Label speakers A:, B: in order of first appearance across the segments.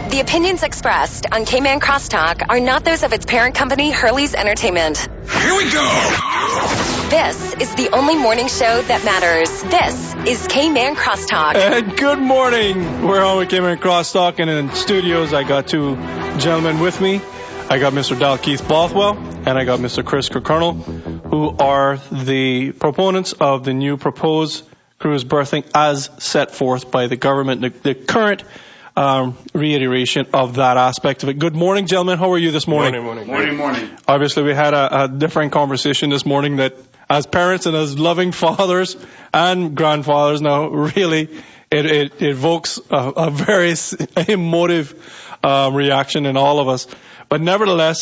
A: The opinions expressed on Cayman Crosstalk are not those of its parent company, Hurley's Entertainment.
B: Here we go!
A: This is the only morning show that matters. This is Cayman Crosstalk.
C: And good morning. We're on with Cayman Crosstalk, and in studios I got two gentlemen with me. I got Mr. Dalkeith Bothwell, and I got Mr. Chris Kirkconnell, who are the proponents of the new proposed cruise berthing as set forth by the government, the current reiteration of that aspect of it. Good morning, gentlemen. How are you this morning?
D: Morning.
C: Obviously, we had a different conversation this morning that as parents and as loving fathers and grandfathers now, really, it evokes a very emotive reaction in all of us. But nevertheless,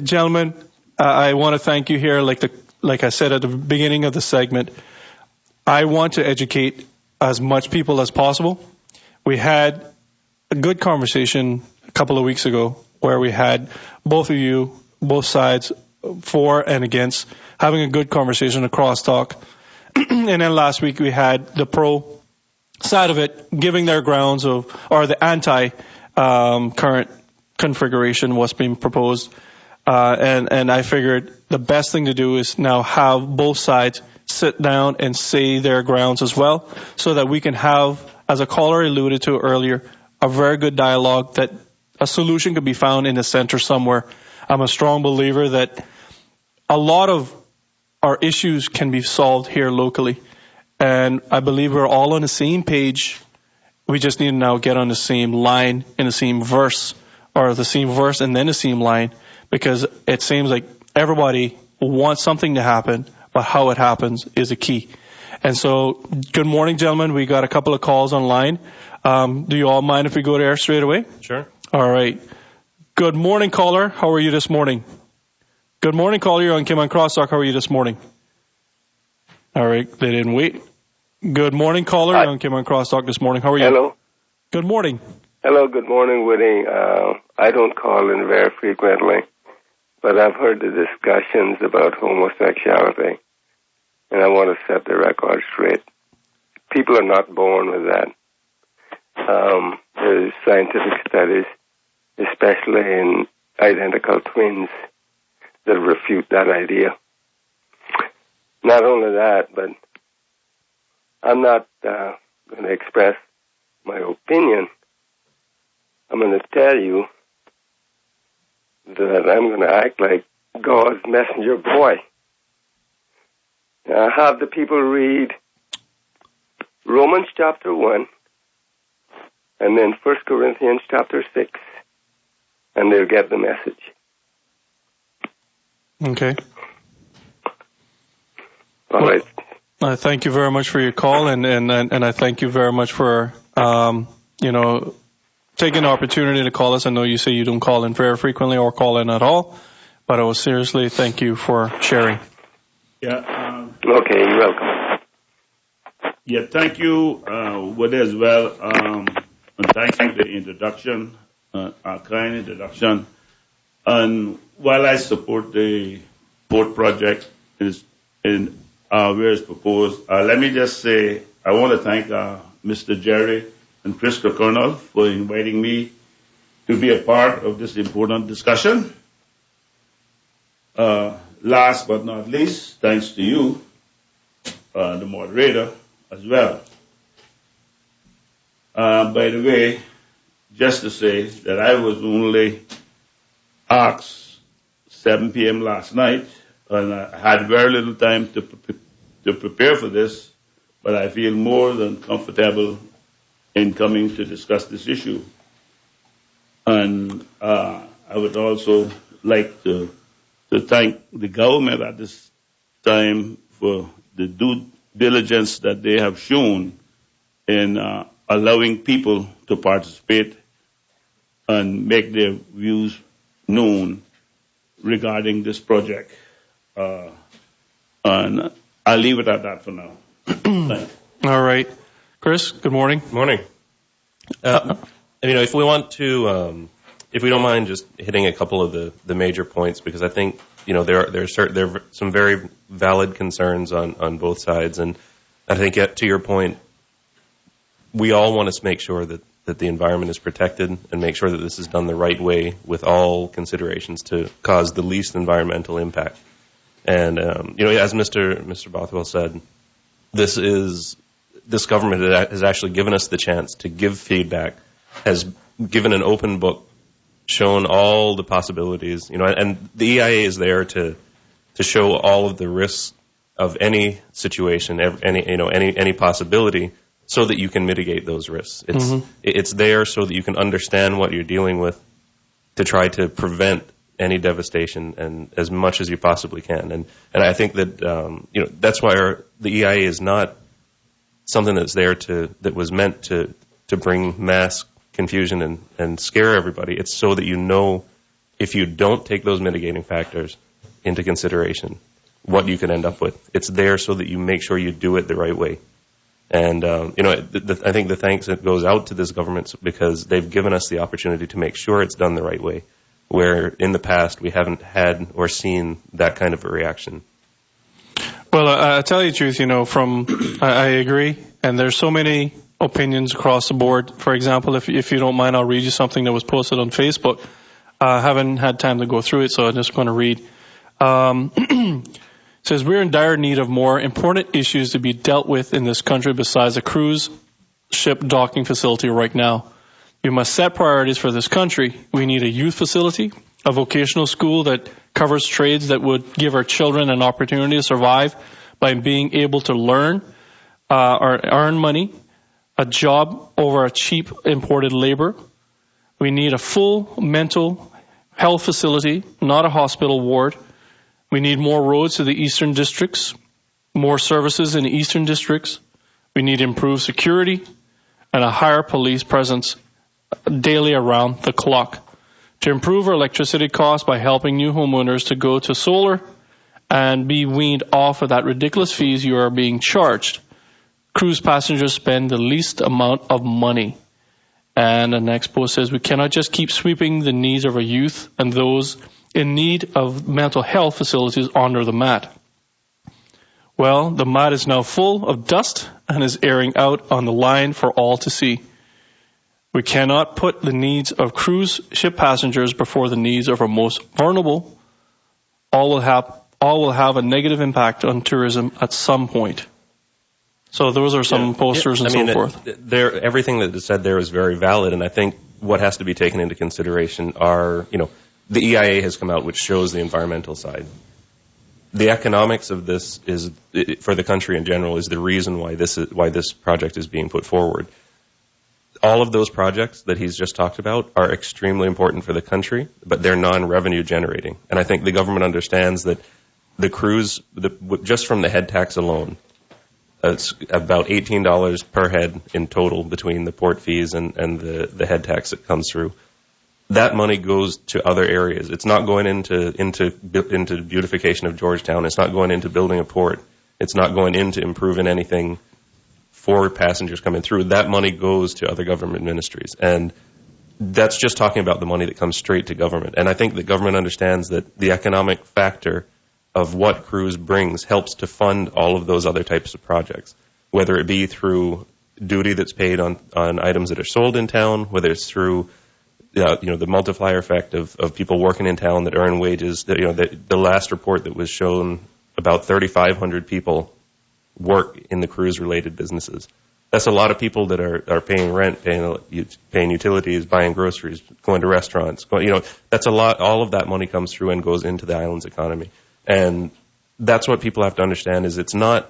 C: gentlemen, I want to thank you here. Like I said at the beginning of the segment, I want to educate as much people as possible. We had a good conversation a couple of weeks ago where we had both sides for and against, having a good conversation, a crosstalk. And then last week we had the pro side of it giving their grounds or the anti-current configuration was being proposed. And I figured the best thing to do is now have both sides sit down and say their grounds as well, so that we can have, as a caller alluded to earlier, a very good dialogue that a solution could be found in the center somewhere. I'm a strong believer that a lot of our issues can be solved here locally. And I believe we're all on the same page. We just need to now get on the same line in the same verse, or the same verse and then the same line, because it seems like everybody wants something to happen, but how it happens is a key. And so, good morning, gentlemen. We got a couple of calls online. Do you all mind if we go to air straight away?
E: Sure.
C: All right. Good morning, caller. How are you this morning? Good morning, caller. You're on Cayman Crosstalk. How are you this morning? All right. They didn't wait. Good morning, caller. You're on Cayman Crosstalk this morning. How are you?
D: Hello.
C: Good morning.
D: Hello, good morning, Woody. I don't call in very frequently, but I've heard the discussions about homosexuality, and I want to set the record straight. People are not born with that. There's scientific studies, especially in identical twins, that refute that idea. Not only that, but I'm not going to express my opinion. I'm going to tell you that I'm going to act like God's messenger boy. Have the people read Romans chapter 1 and then 1 Corinthians chapter 6, and they'll get the message.
C: Okay.
D: All right.
C: I thank you very much for your call, and I thank you very much for, taking the opportunity to call us. I know you say you don't call in very frequently or call in at all, but I will seriously thank you for sharing.
D: Yeah. Okay, you're welcome.
F: Yeah, thank you, Wood, as well. And thank you for the introduction, our kind introduction. And while I support the port project in where it's proposed, let me just say I want to thank Mr. Jerry and Chris Kirkconnell for inviting me to be a part of this important discussion. Last but not least, thanks to you, the moderator, as well. By the way, just to say that I was only asked 7 p.m. last night, and I had very little time to prepare for this, but I feel more than comfortable in coming to discuss this issue. And I would also like to thank the government at this time for the due diligence that they have shown in allowing people to participate and make their views known regarding this project. And I'll leave it at that for now. Thanks.
C: All right. Chris, good morning.
E: Morning. If we want to, if we don't mind just hitting a couple of the major points, because I think, there are some very valid concerns on both sides. And I think to your point, we all want to make sure that that the environment is protected and make sure that this is done the right way with all considerations to cause the least environmental impact. And, as Mr. Bothwell said, this government has actually given us the chance to give feedback, has given an open book, shown all the possibilities, and the EIA is there to show all of the risks of any situation, any possibility, so that you can mitigate those risks. It's there so that you can understand what you're dealing with, to try to prevent any devastation and as much as you possibly can. And I think that that's why the EIA is not something that's there that was meant to bring mass confusion and scare everybody. It's so that if you don't take those mitigating factors into consideration, what you can end up with. It's there so that you make sure you do it the right way. And, I think the thanks that goes out to this government because they've given us the opportunity to make sure it's done the right way, where in the past we haven't had or seen that kind of a reaction.
C: Well, I tell you the truth, I agree, and there's so many opinions across the board. For example, if you don't mind, I'll read you something that was posted on Facebook. I haven't had time to go through it, so I'm just going to read. It says, we're in dire need of more important issues to be dealt with in this country besides a cruise ship docking facility right now. We must set priorities for this country. We need a youth facility, a vocational school that covers trades that would give our children an opportunity to survive by being able to learn or earn money, a job over a cheap imported labor. We need a full mental health facility, not a hospital ward. We need more roads to the eastern districts, more services in the eastern districts. We need improved security and a higher police presence daily around the clock. To improve our electricity costs by helping new homeowners to go to solar and be weaned off of that ridiculous fees you are being charged. Cruise passengers spend the least amount of money. And the next post says, we cannot just keep sweeping the needs of our youth and those in need of mental health facilities under the mat. Well, the mat is now full of dust and is airing out on the line for all to see. We cannot put the needs of cruise ship passengers before the needs of our most vulnerable. All will have a negative impact on tourism at some point. So those are some posters and so forth.
E: Everything that is said there is very valid, and I think what has to be taken into consideration are, the EIA has come out, which shows the environmental side. The economics of this is, for the country in general, is the reason why this project is being put forward. All of those projects that he's just talked about are extremely important for the country, but they're non-revenue generating. And I think the government understands that the cruise, just from the head tax alone, it's about $18 per head in total between the port fees and the head tax that comes through. That money goes to other areas. It's not going into beautification of Georgetown. It's not going into building a port. It's not going into improving anything for passengers coming through. That money goes to other government ministries. And that's just talking about the money that comes straight to government. And I think the government understands that the economic factor of what cruise brings helps to fund all of those other types of projects, whether it be through duty that's paid on items that are sold in town, whether it's through the multiplier effect of people working in town that earn wages. The last report that was shown, about 3,500 people work in the cruise-related businesses. That's a lot of people that are paying rent, paying utilities, buying groceries, going to restaurants. That's a lot. All of that money comes through and goes into the island's economy. And that's what people have to understand is it's not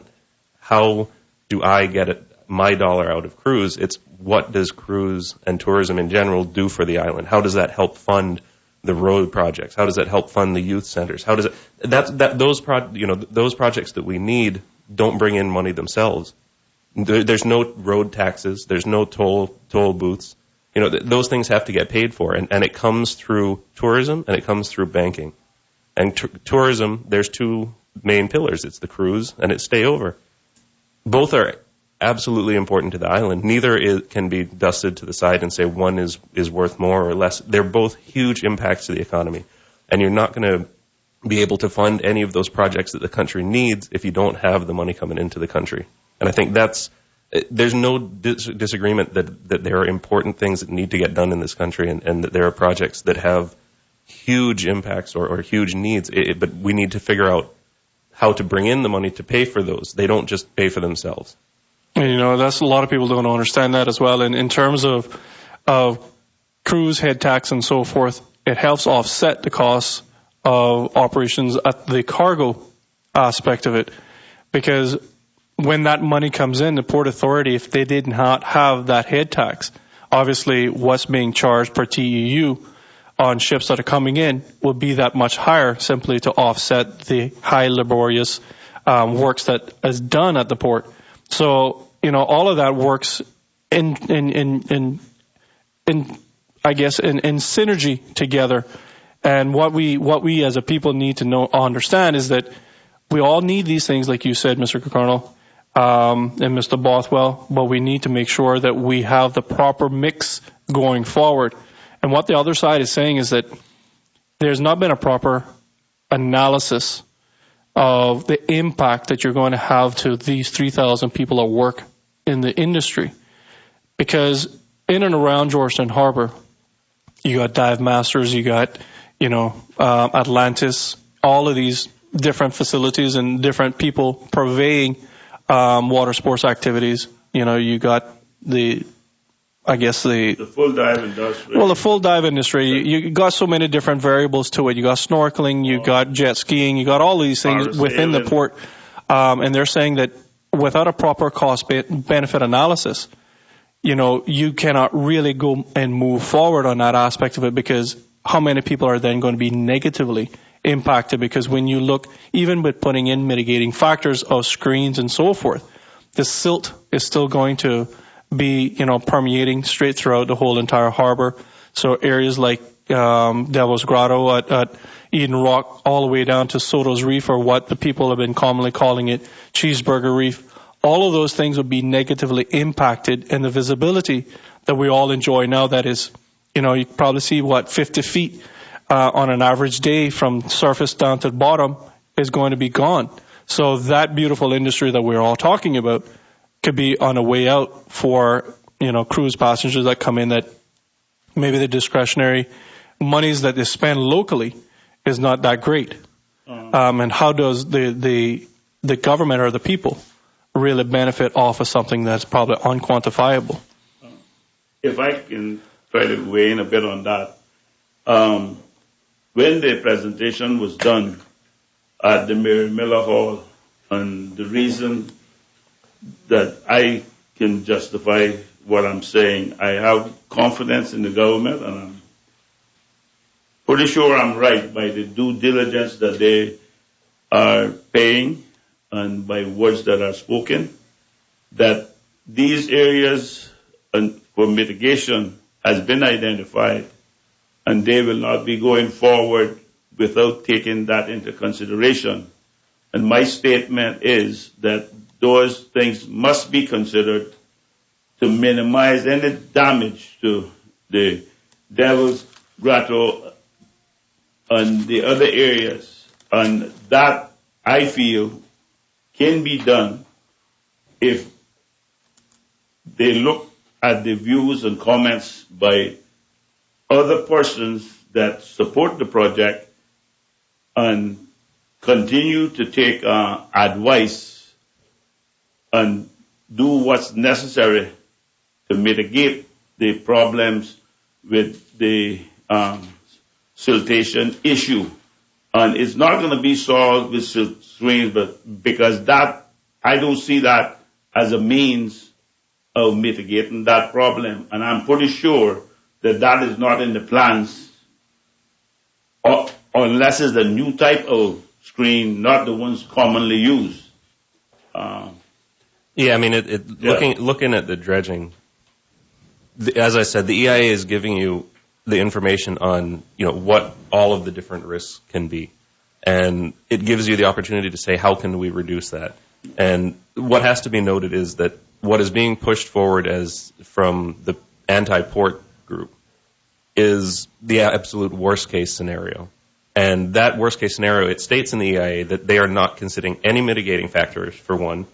E: how do I get my dollar out of cruise, it's what does cruise and tourism in general do for the island? How does that help fund the road projects? How does that help fund the youth centers? How does it those projects that we need don't bring in money themselves. There's no road taxes, there's no toll booths. Those things have to get paid for, and it comes through tourism and it comes through banking. And tourism, there's two main pillars. It's the cruise and it's stay over. Both are absolutely important to the island. Neither can be dusted to the side and say one is worth more or less. They're both huge impacts to the economy. And you're not going to be able to fund any of those projects that the country needs if you don't have the money coming into the country. And I think that's There's no disagreement that there are important things that need to get done in this country, and that there are projects that have huge impacts or huge needs. But we need to figure out how to bring in the money to pay for those. They don't just pay for themselves.
C: And, that's a lot of people don't understand that as well. And in terms of cruise head tax and so forth, it helps offset the costs of operations at the cargo aspect of it, because when that money comes in, the Port Authority, if they did not have that head tax, obviously what's being charged per TEU on ships that are coming in would be that much higher, simply to offset the high laborious works that is done at the port. So, all of that works in synergy together. And what we as a people need to understand is that we all need these things, like you said, Mr. Kirkconnell, and Mr. Bothwell, but we need to make sure that we have the proper mix going forward. And what the other side is saying is that there's not been a proper analysis of the impact that you're going to have to these 3,000 people at work in the industry. Because in and around Georgetown Harbor, you got Dive Masters, you got, Atlantis, all of these different facilities and different people purveying water sports activities. You got the full dive industry. Well, the full dive industry, you got so many different variables to it. You got snorkeling, you got jet skiing, you got all these things within the port. And they're saying that without a proper cost benefit analysis, you cannot really go and move forward on that aspect of it, because how many people are then going to be negatively impacted? Because when you look, even with putting in mitigating factors of screens and so forth, the silt is still going to be, permeating straight throughout the whole entire harbor. So areas like Devil's Grotto at Eden Rock, all the way down to Soto's Reef, or what the people have been commonly calling it, Cheeseburger Reef, all of those things would be negatively impacted, and the visibility that we all enjoy now, that is, you probably see 50 feet on an average day from surface down to the bottom, is going to be gone. So that beautiful industry that we're all talking about could be on a way out for, cruise passengers that come in, that maybe the discretionary monies that they spend locally is not that great. And how does the government or the people really benefit off of something that's probably unquantifiable?
F: If I can try to weigh in a bit on that. When the presentation was done at the Mary Miller Hall, and the reason that I can justify what I'm saying, I have confidence in the government, and I'm pretty sure I'm right by the due diligence that they are paying and by words that are spoken, that these areas for mitigation has been identified, and they will not be going forward without taking that into consideration. And my statement is that those things must be considered to minimize any damage to the Devil's Grotto and the other areas. And that, I feel, can be done if they look at the views and comments by other persons that support the project and continue to take advice and do what's necessary to mitigate the problems with the siltation issue. And it's not going to be solved with silt screens, but because that, I don't see that as a means of mitigating that problem. And I'm pretty sure that that is not in the plans, unless it's a new type of screen, not the ones commonly used.
E: Looking at the dredging, as I said, the EIA is giving you the information on, what all of the different risks can be. And it gives you the opportunity to say, how can we reduce that? And what has to be noted is that what is being pushed forward as from the anti-port group is the absolute worst case scenario. And that worst case scenario, it states in the EIA that they are not considering any mitigating factors, for one.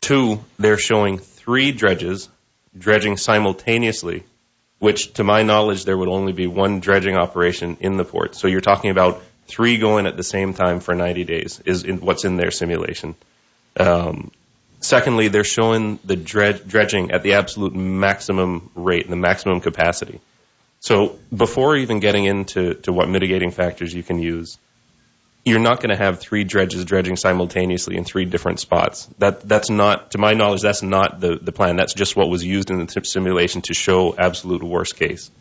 E: Two, they're showing 3 dredges dredging simultaneously, which to my knowledge there would only be one dredging operation in the port. So you're talking about 3 going at the same time for 90 days is what's in their simulation. Secondly, they're showing the dredging at the absolute maximum rate, the maximum capacity. So before even getting into what mitigating factors you can use, you're not going to have 3 dredges dredging simultaneously in 3 different spots. That's not, to my knowledge, that's not the plan. That's just what was used in the simulation to show absolute worst case.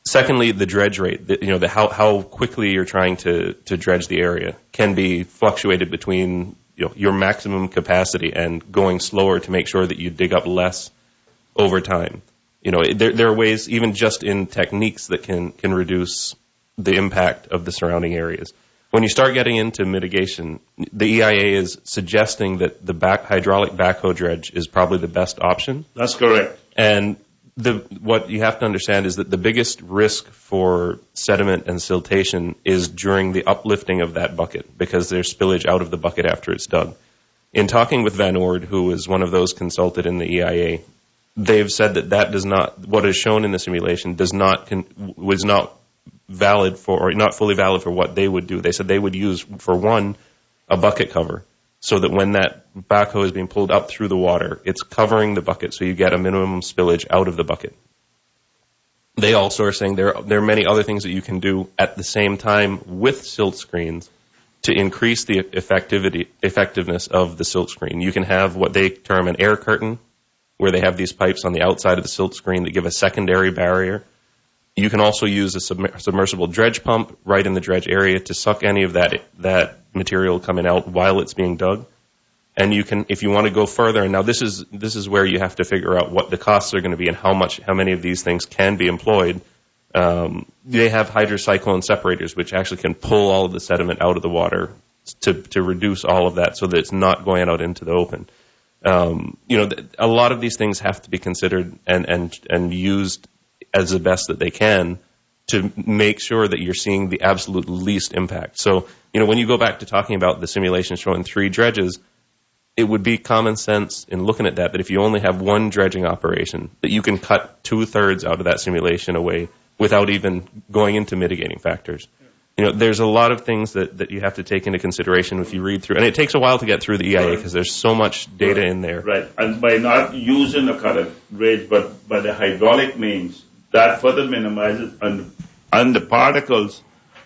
E: Secondly, the dredge rate, how quickly you're trying to dredge the area can be fluctuated between your maximum capacity and going slower to make sure that you dig up less over time. There are ways, even just in techniques, that can reduce the impact of the surrounding areas. When you start getting into mitigation, the EIA is suggesting that the hydraulic backhoe dredge is probably the best option.
F: That's correct.
E: And what you have to understand is that the biggest risk for sediment and siltation is during the uplifting of that bucket, because there's spillage out of the bucket after it's dug. In talking with Van Oord, who is one of those consulted in the EIA, they've said that does not, what is shown in the simulation was not valid for, or not fully valid for what they would do. They said they would use, for one, a bucket cover, so that when that backhoe is being pulled up through the water, it's covering the bucket so you get a minimum spillage out of the bucket. They also are saying there are many other things that you can do at the same time with silt screens to increase the effectiveness of the silt screen. You can have what they term an air curtain, where they have these pipes on the outside of the silt screen that give a secondary barrier. You can also use a submersible dredge pump right in the dredge area to suck any of that material coming out while it's being dug. And you can, if you want to go further, and now this is where you have to figure out what the costs are going to be and how many of these things can be employed. They have hydrocyclone separators, which actually can pull all of the sediment out of the water to reduce all of that so that it's not going out into the open. A lot of these things have to be considered and used as the best that they can to make sure that you're seeing the absolute least impact. So, when you go back to talking about the simulation showing 3 dredges, it would be common sense in looking at that if you only have one dredging operation, that you can cut 2/3 out of that simulation away without even going into mitigating factors. There's a lot of things that you have to take into consideration if you read through. And it takes a while to get through the EIA because there's so much data in there.
F: Right. And by not using a cutter dredge, but by the hydraulic means, that further minimizes and the particles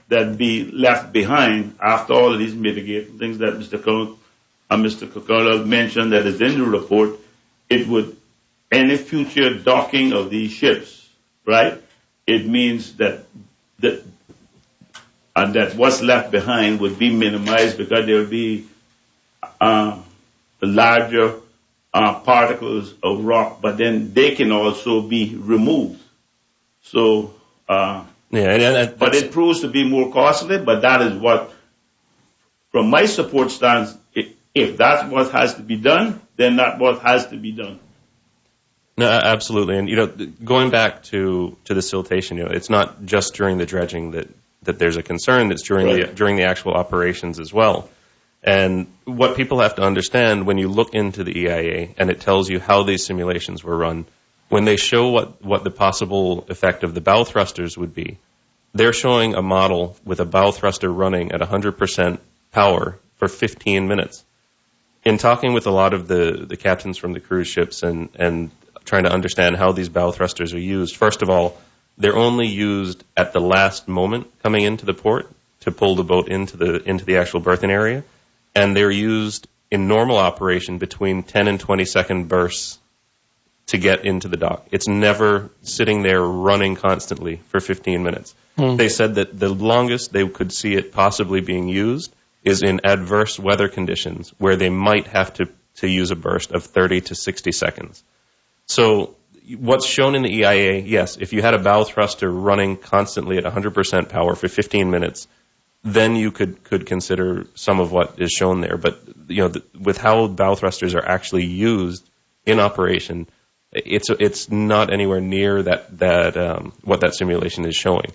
F: that be left behind after all of these mitigating things that Mr. Kirkconnell mentioned that is in the report. It would, any future docking of these ships, right? It means that what's left behind would be minimized because there would be larger particles of rock, but then they can also be removed. So, but it proves to be more costly, but that is what, from my support stance, if that's what has to be done, then that's what has to be done.
E: No, absolutely. And, going back to the siltation, it's not just during the dredging that there's a concern, it's during the actual operations as well. And what people have to understand when you look into the EIA and it tells you how these simulations were run, when they show what the possible effect of the bow thrusters would be, they're showing a model with a bow thruster running at 100% power for 15 minutes. In talking with a lot of the captains from the cruise ships and trying to understand how these bow thrusters are used, first of all, they're only used at the last moment coming into the port to pull the boat into the actual berthing area, and they're used in normal operation between 10 and 20 second bursts to get into the dock. It's never sitting there running constantly for 15 minutes. They said that the longest they could see it possibly being used is in adverse weather conditions where they might have to use a burst of 30 to 60 seconds. So what's shown in the EIA, yes, if you had a bow thruster running constantly at 100% power for 15 minutes, then you could consider some of what is shown there. But with how bow thrusters are actually used in operation, it's not anywhere near that what that simulation is showing.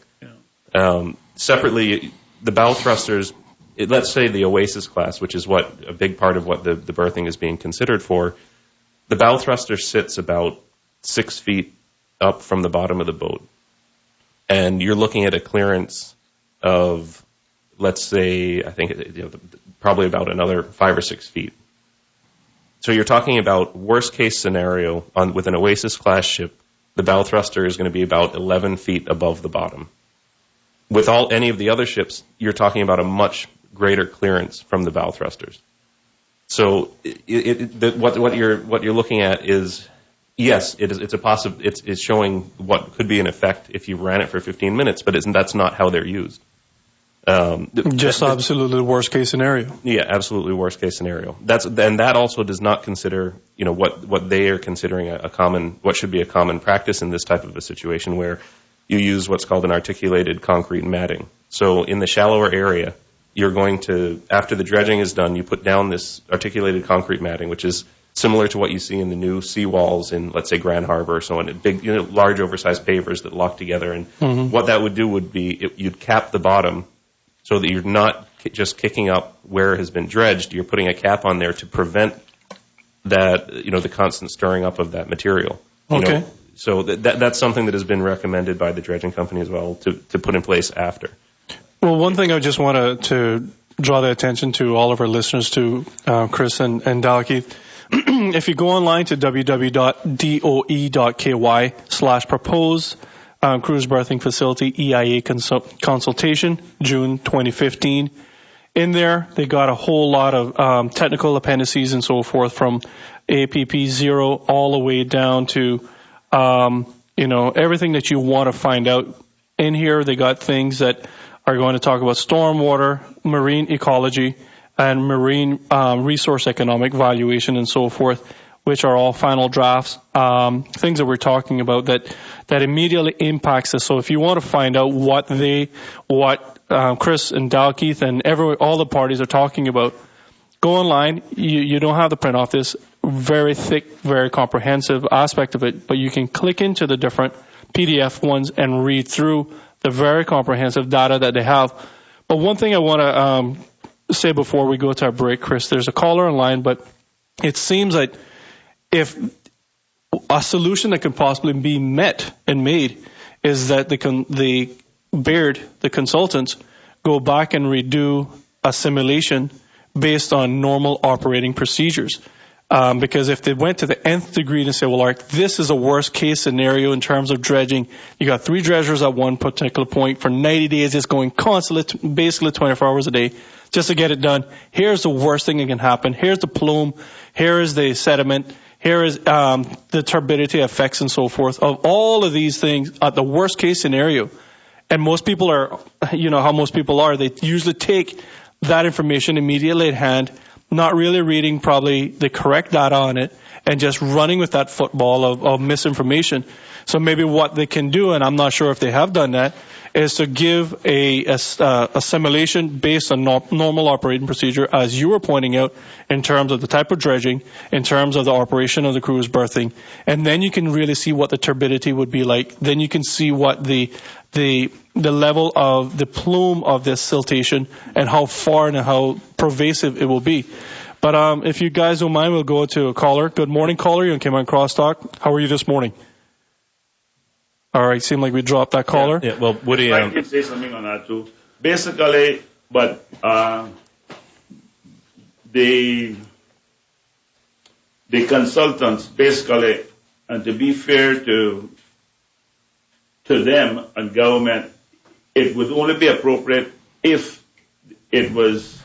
E: Yeah. Separately, the bow thrusters, let's say the Oasis class, which is a big part of what the berthing is being considered for, The bow thruster sits about 6 feet up from the bottom of the boat. And you're looking at a clearance of, let's say, I think probably about another 5 or 6 feet. So you're talking about worst case scenario with an Oasis class ship, the bow thruster is going to be about 11 feet above the bottom. With any of the other ships, you're talking about a much greater clearance from the bow thrusters. So what you're looking at is, yes, it's showing what could be an effect if you ran it for 15 minutes, but that's not how they're used.
C: Just absolutely the worst case scenario.
E: Yeah, absolutely worst case scenario. That also does not consider, what they are considering what should be a common practice in this type of a situation where you use what's called an articulated concrete matting. So in the shallower area, you're going to, after the dredging is done, you put down this articulated concrete matting, which is similar to what you see in the new seawalls in, let's say, Grand Harbor or so on, big, large oversized pavers that lock together. And what that would do would be you'd cap the bottom so that you're not just kicking up where it has been dredged. You're putting a cap on there to prevent that, the constant stirring up of that material.
C: Okay.
E: So that's something that has been recommended by the dredging company as well to put in place after.
C: Well, one thing I just want to draw the attention to all of our listeners to, Chris and Dalkeith. If you go online to www.doe.ky/proposed cruise berthing facility EIA consultation, June 2015, in there they got a whole lot of technical appendices and so forth from APP 0 all the way down to everything that you want to find out. In here they got things that are going to talk about stormwater, marine ecology, and marine resource economic valuation and so forth, which are all final drafts, things that we're talking about that immediately impacts us. So if you want to find out what Chris and Dalkeith and all the parties are talking about, go online. You don't have to print off this very thick, very comprehensive aspect of it, but you can click into the different PDF ones and read through the very comprehensive data that they have. But one thing I want to say before we go to our break, Chris, there's a caller online, but it seems like if a solution that can possibly be met and made is that the consultants, go back and redo a simulation based on normal operating procedures. Because if they went to the nth degree and say, well, Art, this is a worst case scenario in terms of dredging. You got 3 dredgers at one particular point for 90 days. It's going constantly, basically 24 hours a day just to get it done. Here's the worst thing that can happen. Here's the plume. Here is the sediment. Here is the turbidity effects and so forth of all of these things at the worst case scenario. And most people are, how most people are. They usually take that information immediately at hand, not really reading probably the correct data on it, and just running with that football of misinformation. So maybe what they can do, and I'm not sure if they have done that, is to give a simulation based on normal operating procedure, as you were pointing out, in terms of the type of dredging, in terms of the operation of the cruise berthing, and then you can really see what the turbidity would be like. Then you can see what the level of the plume of this siltation and how far and how pervasive it will be. But if you guys don't mind, we'll go to a caller. Good morning, caller. You came on Crosstalk. How are you this morning? All right, seemed like we dropped that caller.
E: Yeah, well, Woody,
F: I can say something on that too. Basically, but the consultants basically, and to be fair to them and government, it would only be appropriate if it was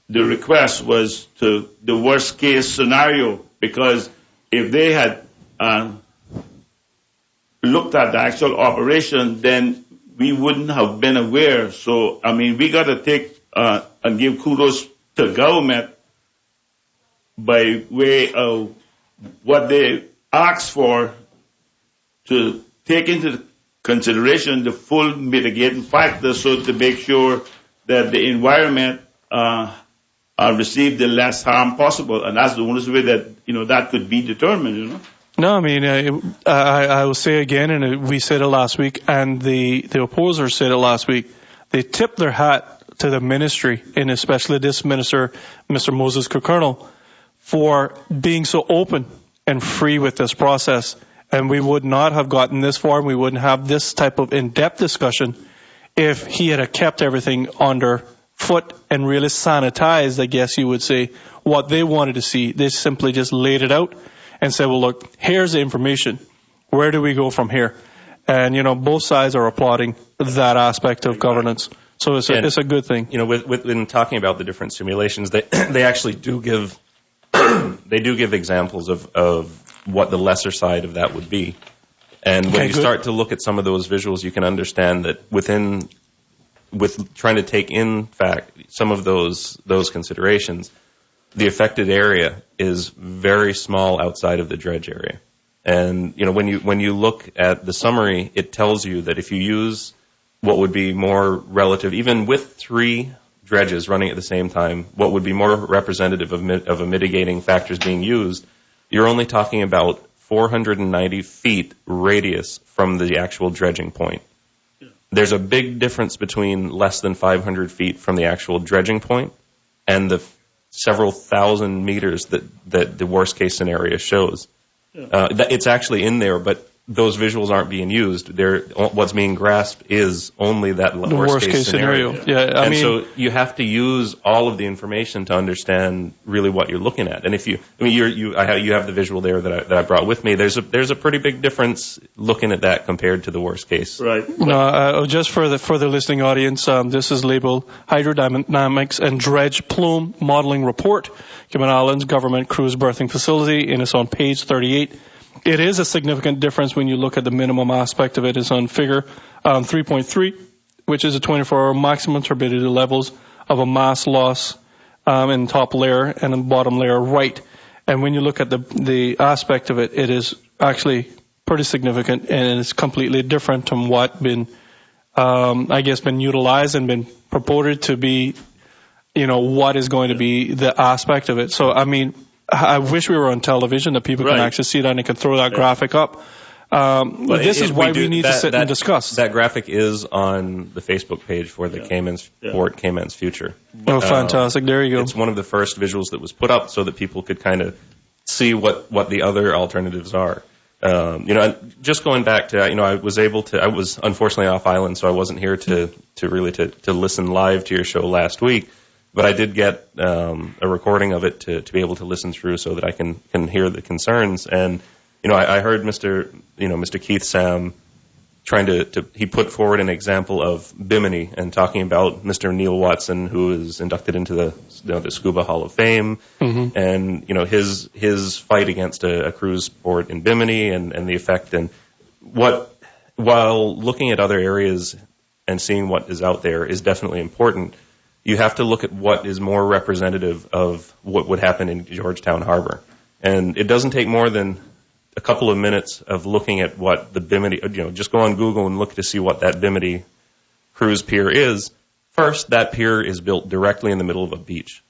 F: the request was to the worst case scenario, because if they had looked at the actual operation, then we wouldn't have been aware. So, we got to take and give kudos to government by way of what they asked for, to take into consideration the full mitigating factors, so to make sure that the environment receive the less harm possible. And that's the only way that, that could be determined,
C: No, I will say again, and we said it last week, and the opposers said it last week, they tipped their hat to the ministry, and especially this minister, Mr. Moses Kirkconnell, for being so open and free with this process. And we would not have gotten this far, and we wouldn't have this type of in-depth discussion if he had kept everything under foot and really sanitized, I guess you would say, what they wanted to see. They simply just laid it out and said, well, look, here's the information. Where do we go from here? And, both sides are applauding that aspect of governance. So it's a good thing.
E: In talking about the different simulations, they actually do give they do give examples of what the lesser side of that would be. And when you start to look at some of those visuals, you can understand that with trying to take in fact some of those considerations, the affected area is very small outside of the dredge area. And when you look at the summary, it tells you that if you use what would be more relative, even with 3 dredges running at the same time, what would be more representative of a mitigating factors being used, you're only talking about 490 feet radius from the actual dredging point. There's a big difference between less than 500 feet from the actual dredging point and the several thousand meters that the worst case scenario shows. It's actually in there, but those visuals aren't being used. What's being grasped is only that worst case scenario.
C: Yeah,
E: so you have to use all of the information to understand really what you're looking at. And if you have the visual there that I brought with me. There's a pretty big difference looking at that compared to the worst case.
F: Right.
C: Just for the listening audience, this is labeled Hydrodynamics and Dredge Plume Modeling Report, Cayman Islands Government Cruise Berthing Facility, and it's on page 38. It is a significant difference when you look at the minimum aspect of it. It's on figure 3.3, which is a 24-hour maximum turbidity levels of a mass loss in the top layer and in the bottom layer right. And when you look at the aspect of it, it is actually pretty significant, and it's completely different from what been utilized and been purported to be, what is going to be the aspect of it. So, I wish we were on television that people can actually see that and can throw that graphic up. This is why we need to sit and discuss.
E: That graphic is on the Facebook page for the Cayman's Future.
C: Oh, fantastic. There you go.
E: It's one of the first visuals that was put up so that people could kind of see what the other alternatives are. Just going back to, I was unfortunately off island, so I wasn't here to listen live to your show last week. But I did get a recording of it to be able to listen through so that I can hear the concerns. And I heard Mr. Keith Sam he put forward an example of Bimini and talking about Mr. Neil Watson, who is inducted into the Scuba Hall of Fame, and his fight against a cruise port in Bimini and the effect and while looking at other areas and seeing what is out there is definitely important. You have to look at what is more representative of what would happen in Georgetown Harbor. And it doesn't take more than a couple of minutes of looking at what the Bimini, just go on Google and look to see what that Bimini cruise pier is. First, that pier is built directly in the middle of a beach.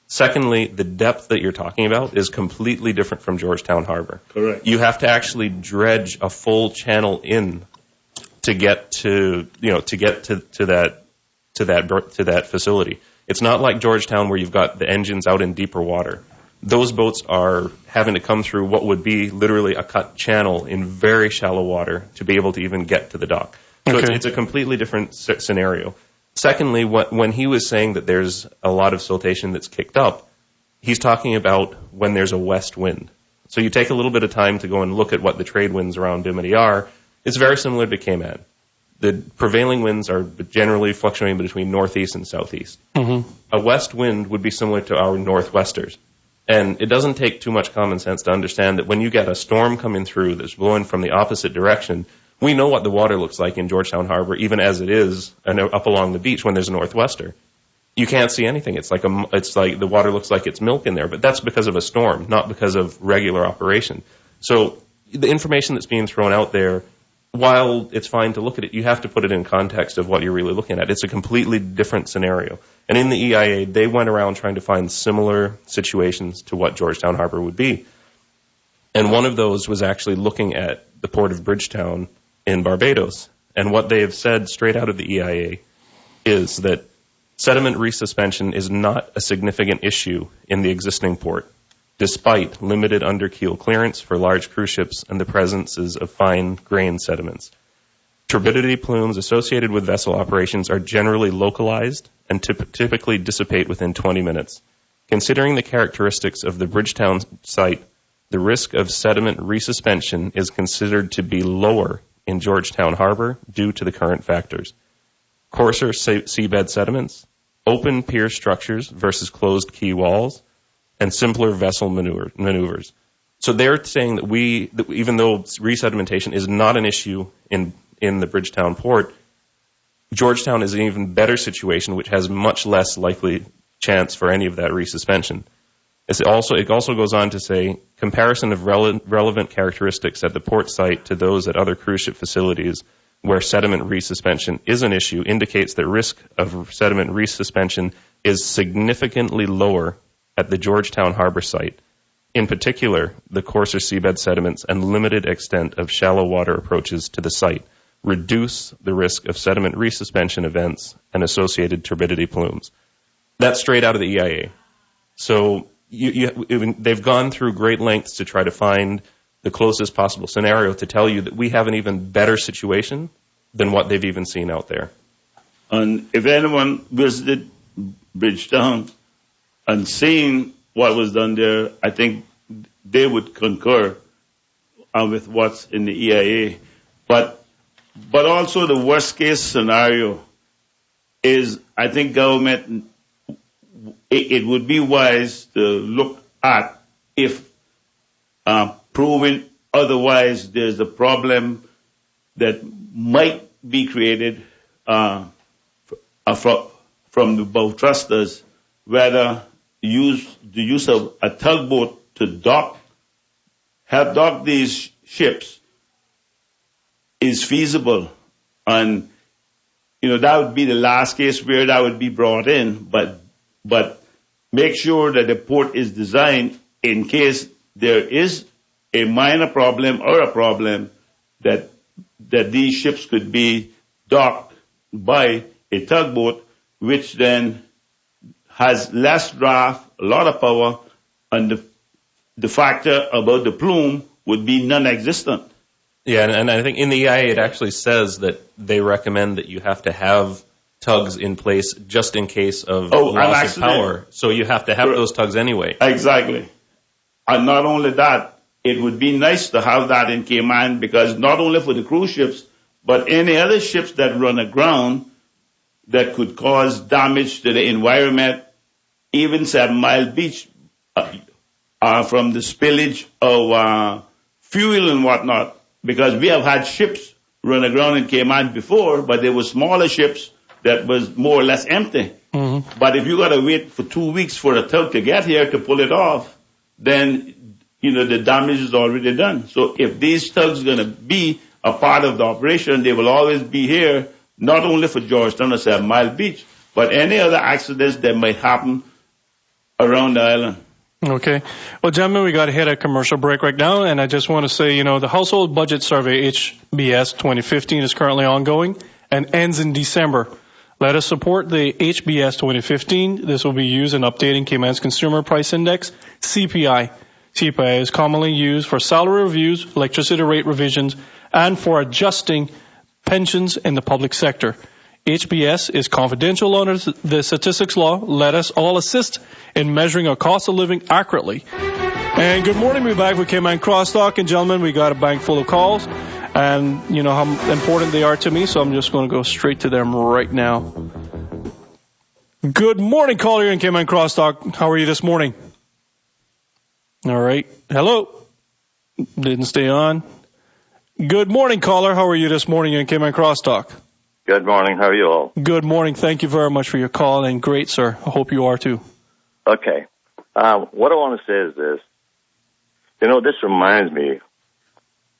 E: Secondly, the depth that you're talking about is completely different from Georgetown Harbor.
F: Correct.
E: You have to actually dredge a full channel in to get to that facility. It's not like Georgetown where you've got the engines out in deeper water. Those boats are having to come through what would be literally a cut channel in very shallow water to be able to even get to the dock. So it's a completely different scenario. Secondly, when he was saying that there's a lot of siltation that's kicked up, he's talking about when there's a west wind. So you take a little bit of time to go and look at what the trade winds around Bimini are. It's very similar to Cayman. The prevailing winds are generally fluctuating between northeast and southeast. Mm-hmm. A west wind would be similar to our northwesters. And it doesn't take too much common sense to understand that when you get a storm coming through that's blowing from the opposite direction, we know what the water looks like in Georgetown Harbor, even as it is up along the beach when there's a northwester. You can't see anything. It's like the water looks like it's milk in there, but that's because of a storm, not because of regular operation. So the information that's being thrown out there, while it's fine to look at it, you have to put it in context of what you're really looking at. It's a completely different scenario. And in the EIA, they went around trying to find similar situations to what Georgetown Harbor would be. And one of those was actually looking at the port of Bridgetown in Barbados. And what they have said straight out of the EIA is that sediment resuspension is not a significant issue in the existing port. despite limited underkeel clearance for large cruise ships and the presences of fine grain sediments. Turbidity plumes associated with vessel operations are generally localized and typically dissipate within 20 minutes. Considering the characteristics of the Bridgetown site, the risk of sediment resuspension is considered to be lower in Georgetown Harbor due to the current factors: coarser seabed sediments, open pier structures versus closed quay walls, and simpler vessel maneuvers. So they're saying that even though resedimentation is not an issue in the Bridgetown port, Georgetown is an even better situation, which has much less likely chance for any of that resuspension. It also goes on to say, comparison of relevant characteristics at the port site to those at other cruise ship facilities where sediment resuspension is an issue indicates that risk of sediment resuspension is significantly lower at the Georgetown Harbor site. In particular, the coarser seabed sediments and limited extent of shallow water approaches to the site reduce the risk of sediment resuspension events and associated turbidity plumes. That's straight out of the EIA. So they've gone through great lengths to try to find the closest possible scenario to tell you that we have an even better situation than what they've even seen out there.
F: And if anyone visited Bridgetown and seen what was done there, I think they would concur with what's in the EIA. But also the worst case scenario is, I think government, it would be wise to look at if proven otherwise there's a problem that might be created from the bow thrusters, whether the use of a tugboat to help dock these ships is feasible. And, that would be the last case where that would be brought in, but make sure that the port is designed in case there is a minor problem or a problem that these ships could be docked by a tugboat, which then has less draft, a lot of power, and the factor about the plume would be non-existent.
E: Yeah, and I think in the EIA it actually says that they recommend that you have to have tugs in place just in case of loss of power. So you have to have those tugs anyway. Exactly.
F: And not only that, it would be nice to have that in Cayman, because not only for the cruise ships, but any other ships that run aground that could cause damage to the environment, even 7 Mile Beach, from the spillage of fuel and whatnot. Because we have had ships run aground in Cayman before, but they were smaller ships that was more or less empty. Mm-hmm. But if you got to wait for 2 weeks for a tug to get here to pull it off, then, the damage is already done. So if these tugs are going to be a part of the operation, they will always be here, not only for Georgetown or 7 Mile Beach, but any other accidents that might happen around the island.
C: Okay. Well, gentlemen, we got to hit a commercial break right now, and I just want to say, the Household Budget Survey, HBS 2015, is currently ongoing and ends in December. Let us support the HBS 2015. This will be used in updating Cayman's Consumer Price Index, CPI. CPI is commonly used for salary reviews, electricity rate revisions, and for adjusting pensions in the public sector. HBS is confidential under the statistics law. Let us all assist in measuring our cost of living accurately. And good morning, we're back with Cayman Crosstalk. And gentlemen, we got a bank full of calls. And you know how important they are to me, so I'm just going to go straight to them right now. Good morning, caller in Cayman Crosstalk. How are you this morning? All right. Hello. Didn't stay on. Good morning, caller. How are you this morning in Cayman Crosstalk?
G: Good morning. How are you all?
C: Good morning. Thank you very much for your call, and great, sir. I hope you are too.
G: Okay. What I want to say is this. This reminds me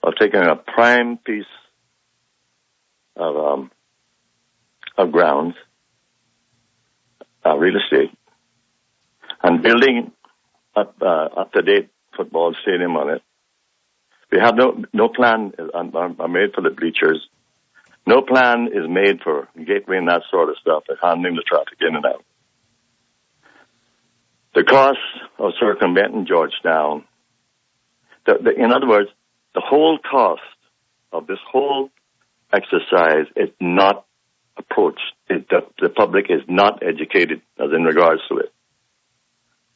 G: of taking a prime piece of grounds, real estate, and building up-to-date football stadium on it. We have no plan made for the bleachers. No plan is made for gateway and that sort of stuff, and handling the traffic in and out. The cost of circumventing Georgetown, in other words, the whole cost of this whole exercise is not approached. The public is not educated as in regards to it.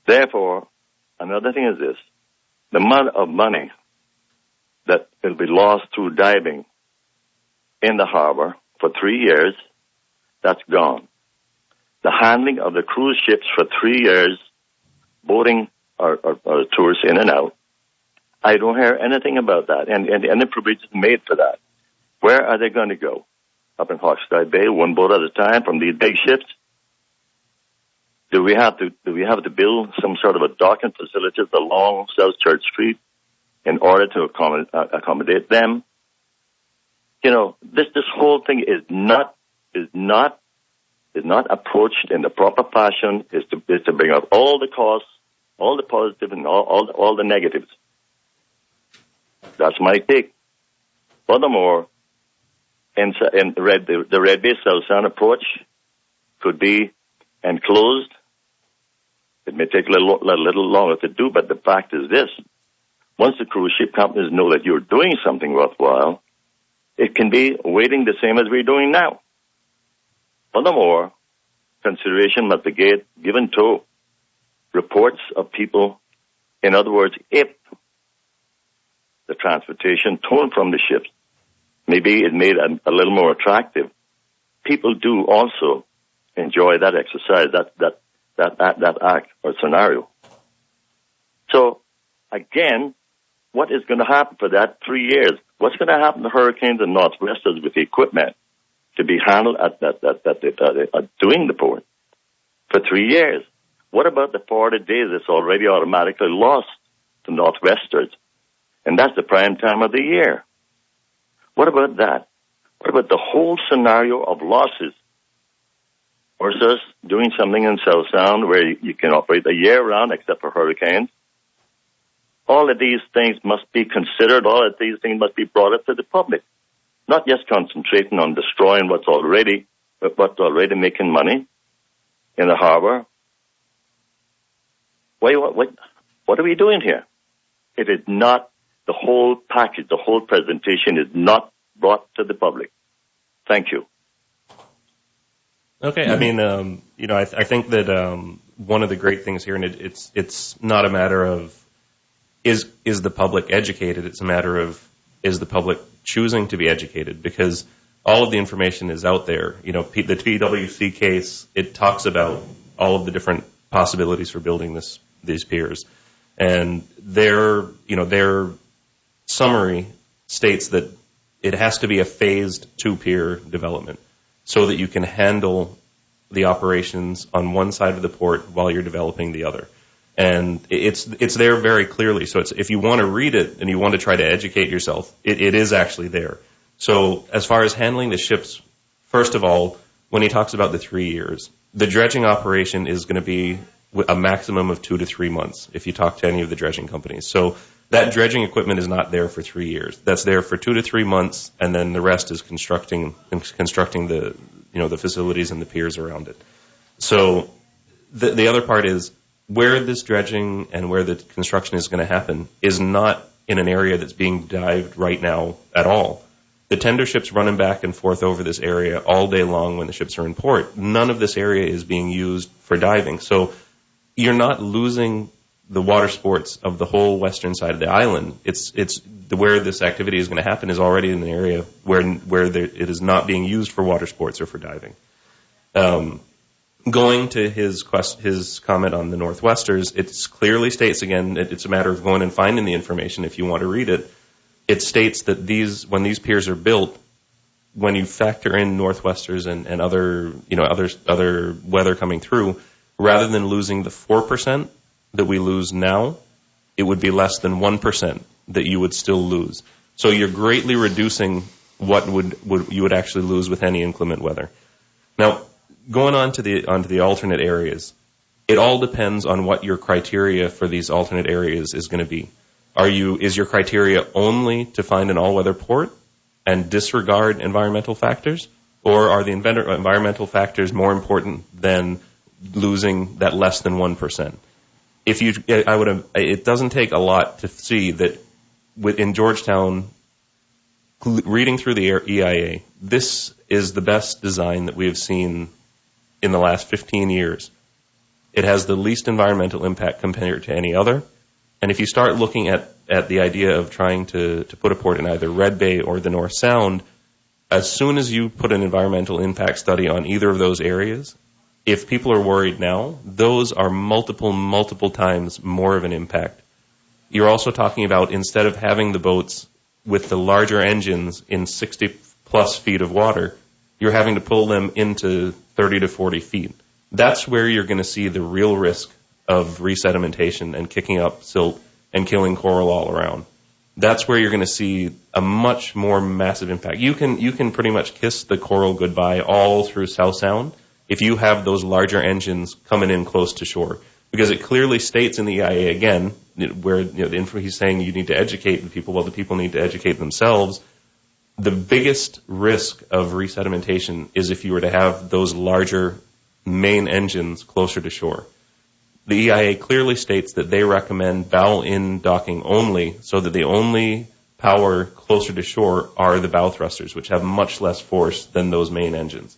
G: Therefore, another thing is this. The amount of money that will be lost through diving in the harbor for 3 years, that's gone. The handling of the cruise ships for 3 years, boating or tourists in and out, I don't hear anything about that, and the provisions made for that. Where are they going to go? Up in Hawkesbury Bay, one boat at a time from these big ships? Do we have to build some sort of a docking facility along South Church Street in order to accommodate them? You know, this whole thing is not approached in the proper fashion. Is to bring up all the costs, all the positive, and all the negatives. That's my take. Furthermore, the Red Bay South Sound approach could be enclosed. It may take a little longer to do, but the fact is this. Once the cruise ship companies know that you're doing something worthwhile, it can be waiting the same as we're doing now. Furthermore, consideration must be given to reports of people. In other words, if the transportation torn from the ships maybe it made a little more attractive, people do also enjoy that exercise, that act or scenario. So, again, what is going to happen for that 3 years? What's going to happen to hurricanes and northwesters with the equipment to be handled at doing the port for 3 years? What about the 40 days that's already automatically lost to northwesters? And that's the prime time of the year. What about that? What about the whole scenario of losses versus doing something in South Sound where you can operate a year round except for hurricanes? All of these things must be considered. All of these things must be brought up to the public, not just concentrating on destroying what's already making money in the harbor. What are we doing here? It is not the whole package, the whole presentation is not brought to the public. Thank you.
E: Okay, I mean, I think that one of the great things here, and it's not a matter of is the public educated, it's a matter of is the public choosing to be educated, because all of the information is out there. You know, the TWC case, it talks about all of the different possibilities for building these piers, and their summary states that it has to be a phased 2-pier development so that you can handle the operations on one side of the port while you're developing the other. And it's there very clearly. So if you want to read it and you want to try to educate yourself, it is actually there. So as far as handling the ships, first of all, when he talks about the 3 years, the dredging operation is going to be a maximum of 2 to 3 months if you talk to any of the dredging companies. So that dredging equipment is not there for 3 years. That's there for 2 to 3 months, and then the rest is constructing the facilities and the piers around it. So the other part is where this dredging and where the construction is going to happen is not in an area that's being dived right now at all. The tender ships running back and forth over this area all day long when the ships are in port. None of this area is being used for diving. So you're not losing the water sports of the whole western side of the island. It's where this activity is going to happen is already in an area where it is not being used for water sports or for diving. Going to his comment on the Northwesters, it clearly states, again, it's a matter of going and finding the information if you want to read it. It states that when these piers are built, when you factor in Northwesters and other weather coming through, rather than losing the 4% that we lose now, it would be less than 1% that you would still lose. So you're greatly reducing what you would actually lose with any inclement weather. Now, going on to the alternate areas, it all depends on what your criteria for these alternate areas is going to be. Is your criteria only to find an all-weather port and disregard environmental factors, or are the environmental factors more important than losing that less than 1%? it doesn't take a lot to see that in Georgetown, reading through the EIA, this is the best design that we have seen in the last 15 years. It has the least environmental impact compared to any other. And if you start looking at the idea of trying to put a port in either Red Bay or the North Sound, as soon as you put an environmental impact study on either of those areas, if people are worried now, those are multiple times more of an impact. You're also talking about, instead of having the boats with the larger engines in 60 plus feet of water, you're having to pull them into 30 to 40 feet. That's where you're going to see the real risk of resedimentation and kicking up silt and killing coral all around. That's where you're going to see a much more massive impact. You can pretty much kiss the coral goodbye all through South Sound if you have those larger engines coming in close to shore. Because it clearly states in the EIA again, where he's saying you need to educate the people. Well, the people need to educate themselves. The biggest risk of resedimentation is if you were to have those larger main engines closer to shore. The EIA clearly states that they recommend bow-in docking only, so that the only power closer to shore are the bow thrusters, which have much less force than those main engines.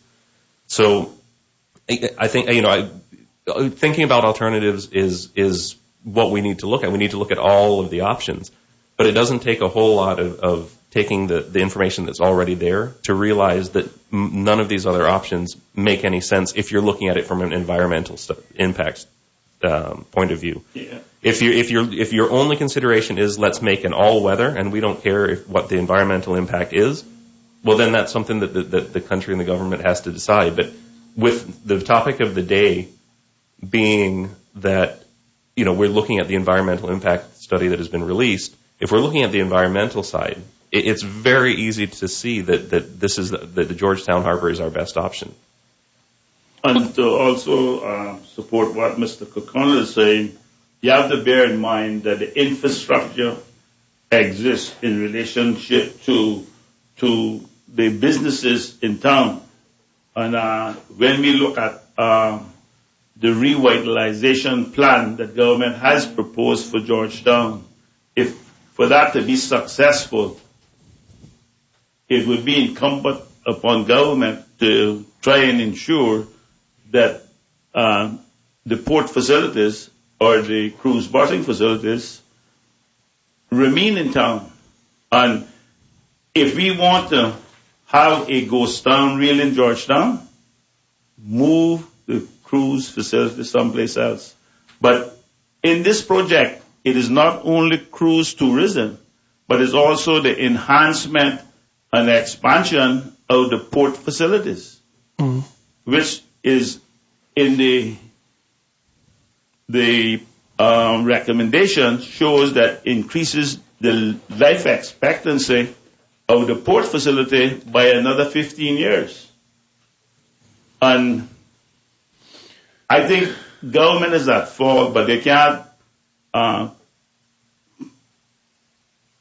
E: So I think, thinking about alternatives is what we need to look at. We need to look at all of the options. But it doesn't take a whole lot of taking the information that's already there to realize that none of these other options make any sense if you're looking at it from an environmental impact point of view. Yeah. If your only consideration is let's make an all-weather and we don't care what the environmental impact is, well, then that's something that the country and the government has to decide. But with the topic of the day being that, we're looking at the environmental impact study that has been released, if we're looking at the environmental side, it's very easy to see that the Georgetown Harbor is our best option.
F: And to also support what Mr. Kirkconnell is saying, you have to bear in mind that the infrastructure exists in relationship to the businesses in town. And when we look at the revitalization plan that government has proposed for Georgetown, if for that to be successful, it would be incumbent upon government to try and ensure that the port facilities or the cruise berthing facilities remain in town. And if we want to have a ghost town real in Georgetown, move the cruise facilities someplace else. But in this project, it is not only cruise tourism, but it's also the enhancement and expansion of the port facilities, which is in the recommendation shows that increases the life expectancy of the port facility by another 15 years. And I think government is at fault, but they can't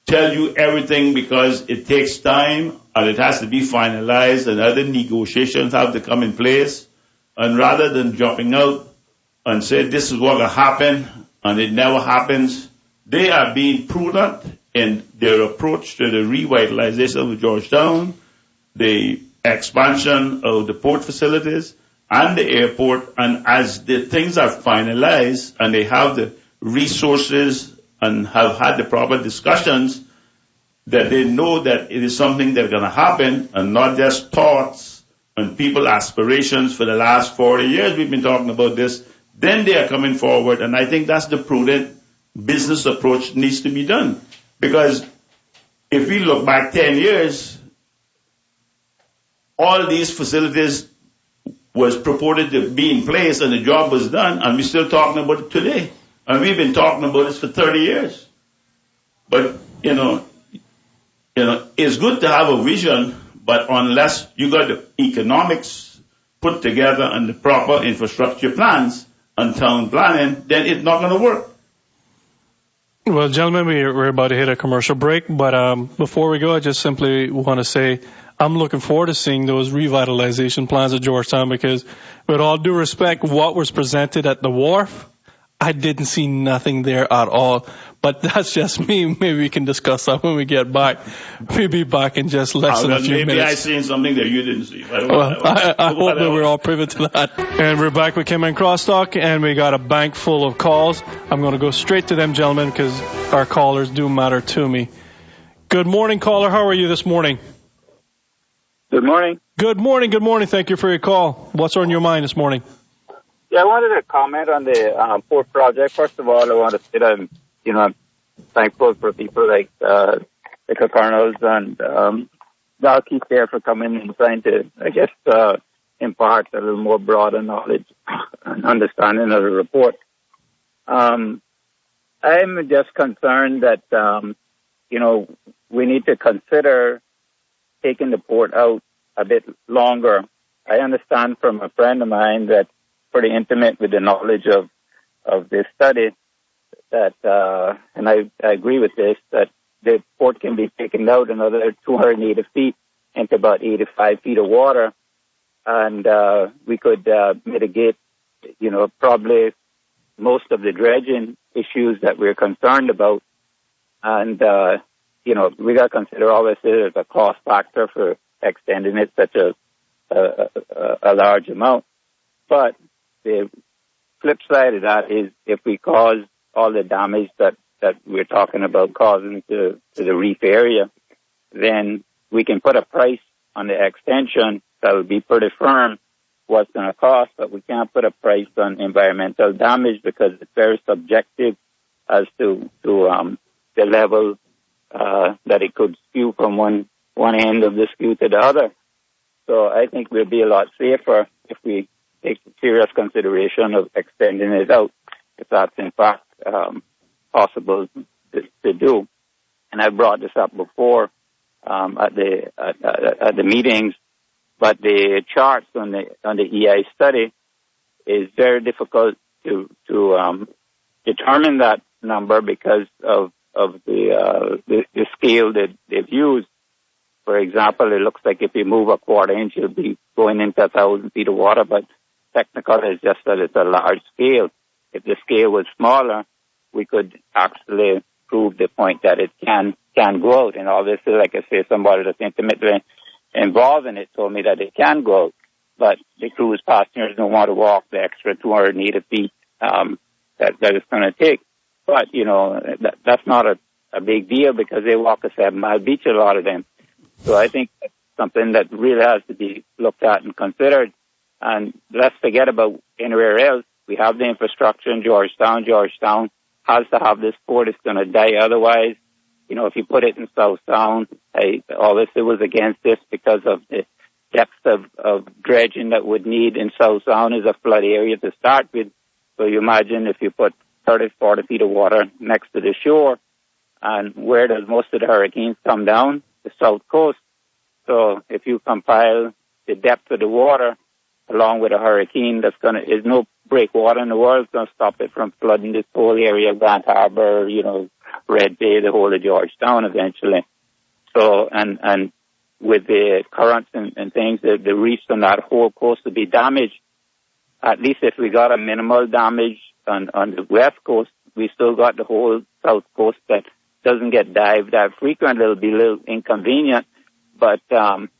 F: tell you everything because it takes time and it has to be finalized and other negotiations have to come in place. And rather than jumping out and say this is what will happen and it never happens, they are being prudent in their approach to the revitalization of Georgetown, the expansion of the port facilities and the airport. And as the things are finalized and they have the resources and have had the proper discussions, that they know that it is something that's going to happen and not just thoughts and people aspirations for the last 40 years we've been talking about this, then they are coming forward. And I think that's the prudent business approach needs to be done. Because if we look back 10 years, all these facilities was purported to be in place and the job was done, and we're still talking about it today. And we've been talking about this for 30 years. But, it's good to have a vision, but unless you got the economics put together and the proper infrastructure plans and town planning, then it's not going to work.
C: Well, gentlemen, we're about to hit a commercial break, but before we go, I just simply want to say I'm looking forward to seeing those revitalization plans at Georgetown because, with all due respect, what was presented at the wharf I didn't see nothing there at all. But that's just me. Maybe we can discuss that when we get back. We'll be back in just less than a few minutes.
F: Maybe I seen something that you didn't see.
C: Well, I hope that we're all privy to that. And we're back with Kim and Crosstalk, and we got a bank full of calls. I'm going to go straight to them, gentlemen, because our callers do matter to me. Good morning, caller. How are you this morning?
H: Good morning.
C: Good morning. Good morning. Thank you for your call. What's on your mind this morning?
H: Yeah, I wanted to comment on the port project. First of all, I want to say that I'm thankful for people like the Kirkconnells and Dalkeith there for coming and trying to, I guess, impart a little more broader knowledge and understanding of the report. I'm just concerned that, we need to consider taking the port out a bit longer. I understand from a friend of mine that's pretty intimate with the knowledge of this study that, and I agree with this, that the port can be taken out another 280 feet into about 85 feet of water, and we could mitigate, probably most of the dredging issues that we're concerned about. And, we got to consider obviously there's a cost factor for extending it such a large amount. But the flip side of that is if we cause all the damage that we're talking about causing to the reef area, then we can put a price on the extension that will be pretty firm what's going to cost, but we can't put a price on environmental damage because it's very subjective as to the level that it could skew from one end of the skew to the other. So I think we'll be a lot safer if we take serious consideration of extending it out, if that's in fact possible to do. And I brought this up before at the meetings, but the charts on the EI study is very difficult to determine that number because of the scale that they've used. For example, it looks like if you move a quarter inch, you'll be going into 1,000 feet of water, but technical is just that it's a large scale. If the scale was smaller, we could actually prove the point that it can go out. And obviously, like I say, somebody that's intimately involved in it told me that it can go out, but the cruise passengers don't want to walk the extra 280 feet that it's going to take. But, that's not a big deal because they walk a 7-mile beach, a lot of them. So I think that's something that really has to be looked at and considered. And let's forget about anywhere else. We have the infrastructure in Georgetown. Georgetown has to have this port. It's going to die otherwise. If you put it in South Sound, I obviously was against this because of the depth of dredging that would need in South Sound is a flood area to start with. So you imagine if you put 30, 40 feet of water next to the shore, and where does most of the hurricanes come down? The south coast. So if you compile the depth of the water along with a hurricane, there's no breakwater in the world going to stop it from flooding this whole area of Grand Harbor, Red Bay, the whole of Georgetown eventually. So, and with the currents and things, the reefs on that whole coast will be damaged. At least if we got a minimal damage on the west coast, we still got the whole south coast that doesn't get dived that frequent. It'll be a little inconvenient, but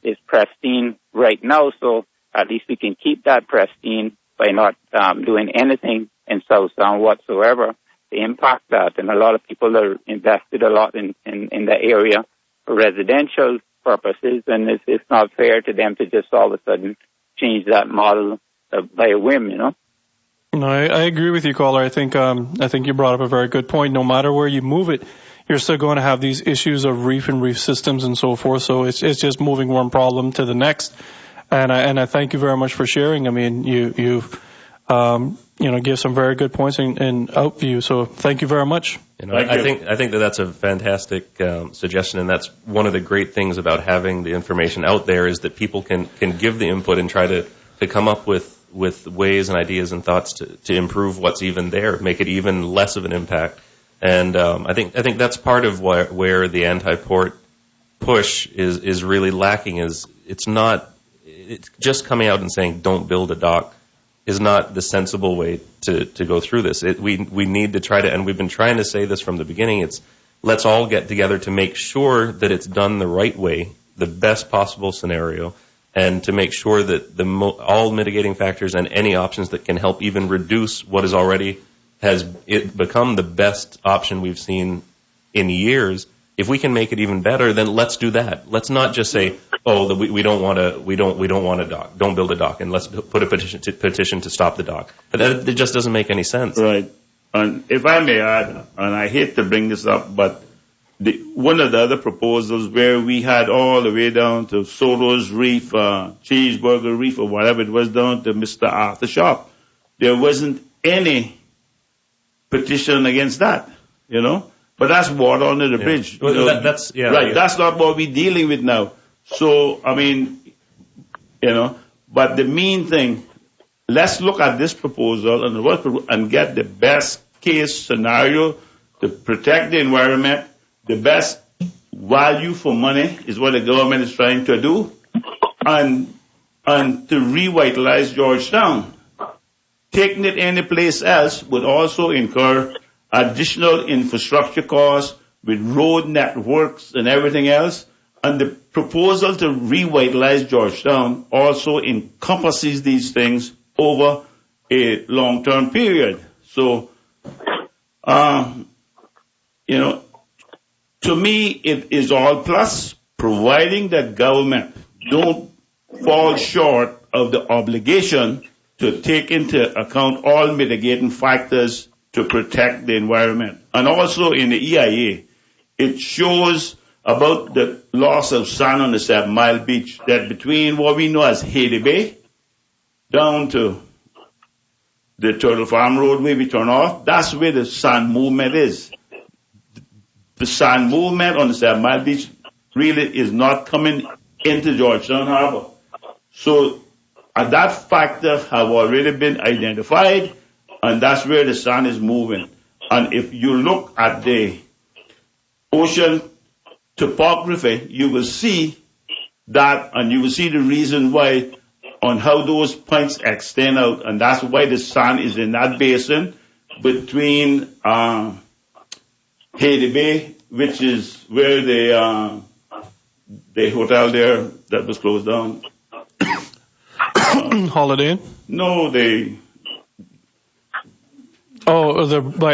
H: it's pristine right now, so at least we can keep that pristine by not doing anything in South Sound whatsoever to impact that. And a lot of people are invested a lot in the area for residential purposes, and it's not fair to them to just all of a sudden change that model by a whim, No,
C: I agree with you, caller. I think you brought up a very good point. No matter where you move it, you're still going to have these issues of reef and reef systems and so forth. So it's just moving one problem to the next. And I thank you very much for sharing. I mean, you give some very good points in outview. So thank you very much.
E: I think that's a fantastic suggestion, and that's one of the great things about having the information out there is that people can give the input and try to come up with ways and ideas and thoughts to improve what's even there, make it even less of an impact. And I think that's part of where the anti-port push is really lacking. Is it's just coming out and saying don't build a dock. is not the sensible way to go through this. We need to try to, and we've been trying to say this from the beginning, let's all get together to make sure that it's done the right way, the best possible scenario, and to make sure that all mitigating factors and any options that can help even reduce what is already has it become the best option we've seen in years. If we can make it even better, then let's do that. Let's not just say, "Oh, we don't want a dock. Don't build a dock, and let's put a petition to stop the dock." But it just doesn't make any sense.
F: Right. And if I may add, and I hate to bring this up, but one of the other proposals where we had all the way down to Soto's Reef, Cheeseburger Reef, or whatever it was, down to Mr. Arthur Sharp, there wasn't any petition against that, But that's water under the bridge.
E: That's
F: right. That's not what we're dealing with now. So, but the main thing, let's look at this proposal and get the best case scenario to protect the environment. The best value for money is what the government is trying to do, and to revitalize Georgetown. Taking it any place else would also incur additional infrastructure costs with road networks and everything else. And the proposal to revitalize Georgetown also encompasses these things over a long-term period. So, to me, it is all plus, providing that government don't fall short of the obligation to take into account all mitigating factors to protect the environment. And also in the EIA, it shows about the loss of sand on the 7 Mile Beach, that between what we know as Haiti Bay down to the Turtle Farm Road where we turn off, that's where the sand movement is. The sand movement on the 7 Mile Beach really is not coming into Georgetown Harbor. So that factor have already been identified, and that's where the sand is moving. And if you look at the ocean topography, you will see that, and you will see the reason why on how those points extend out, and that's why the sand is in that basin between Haiti Bay, which is where the hotel there that was closed down.
C: Holiday Inn?
F: No,
C: by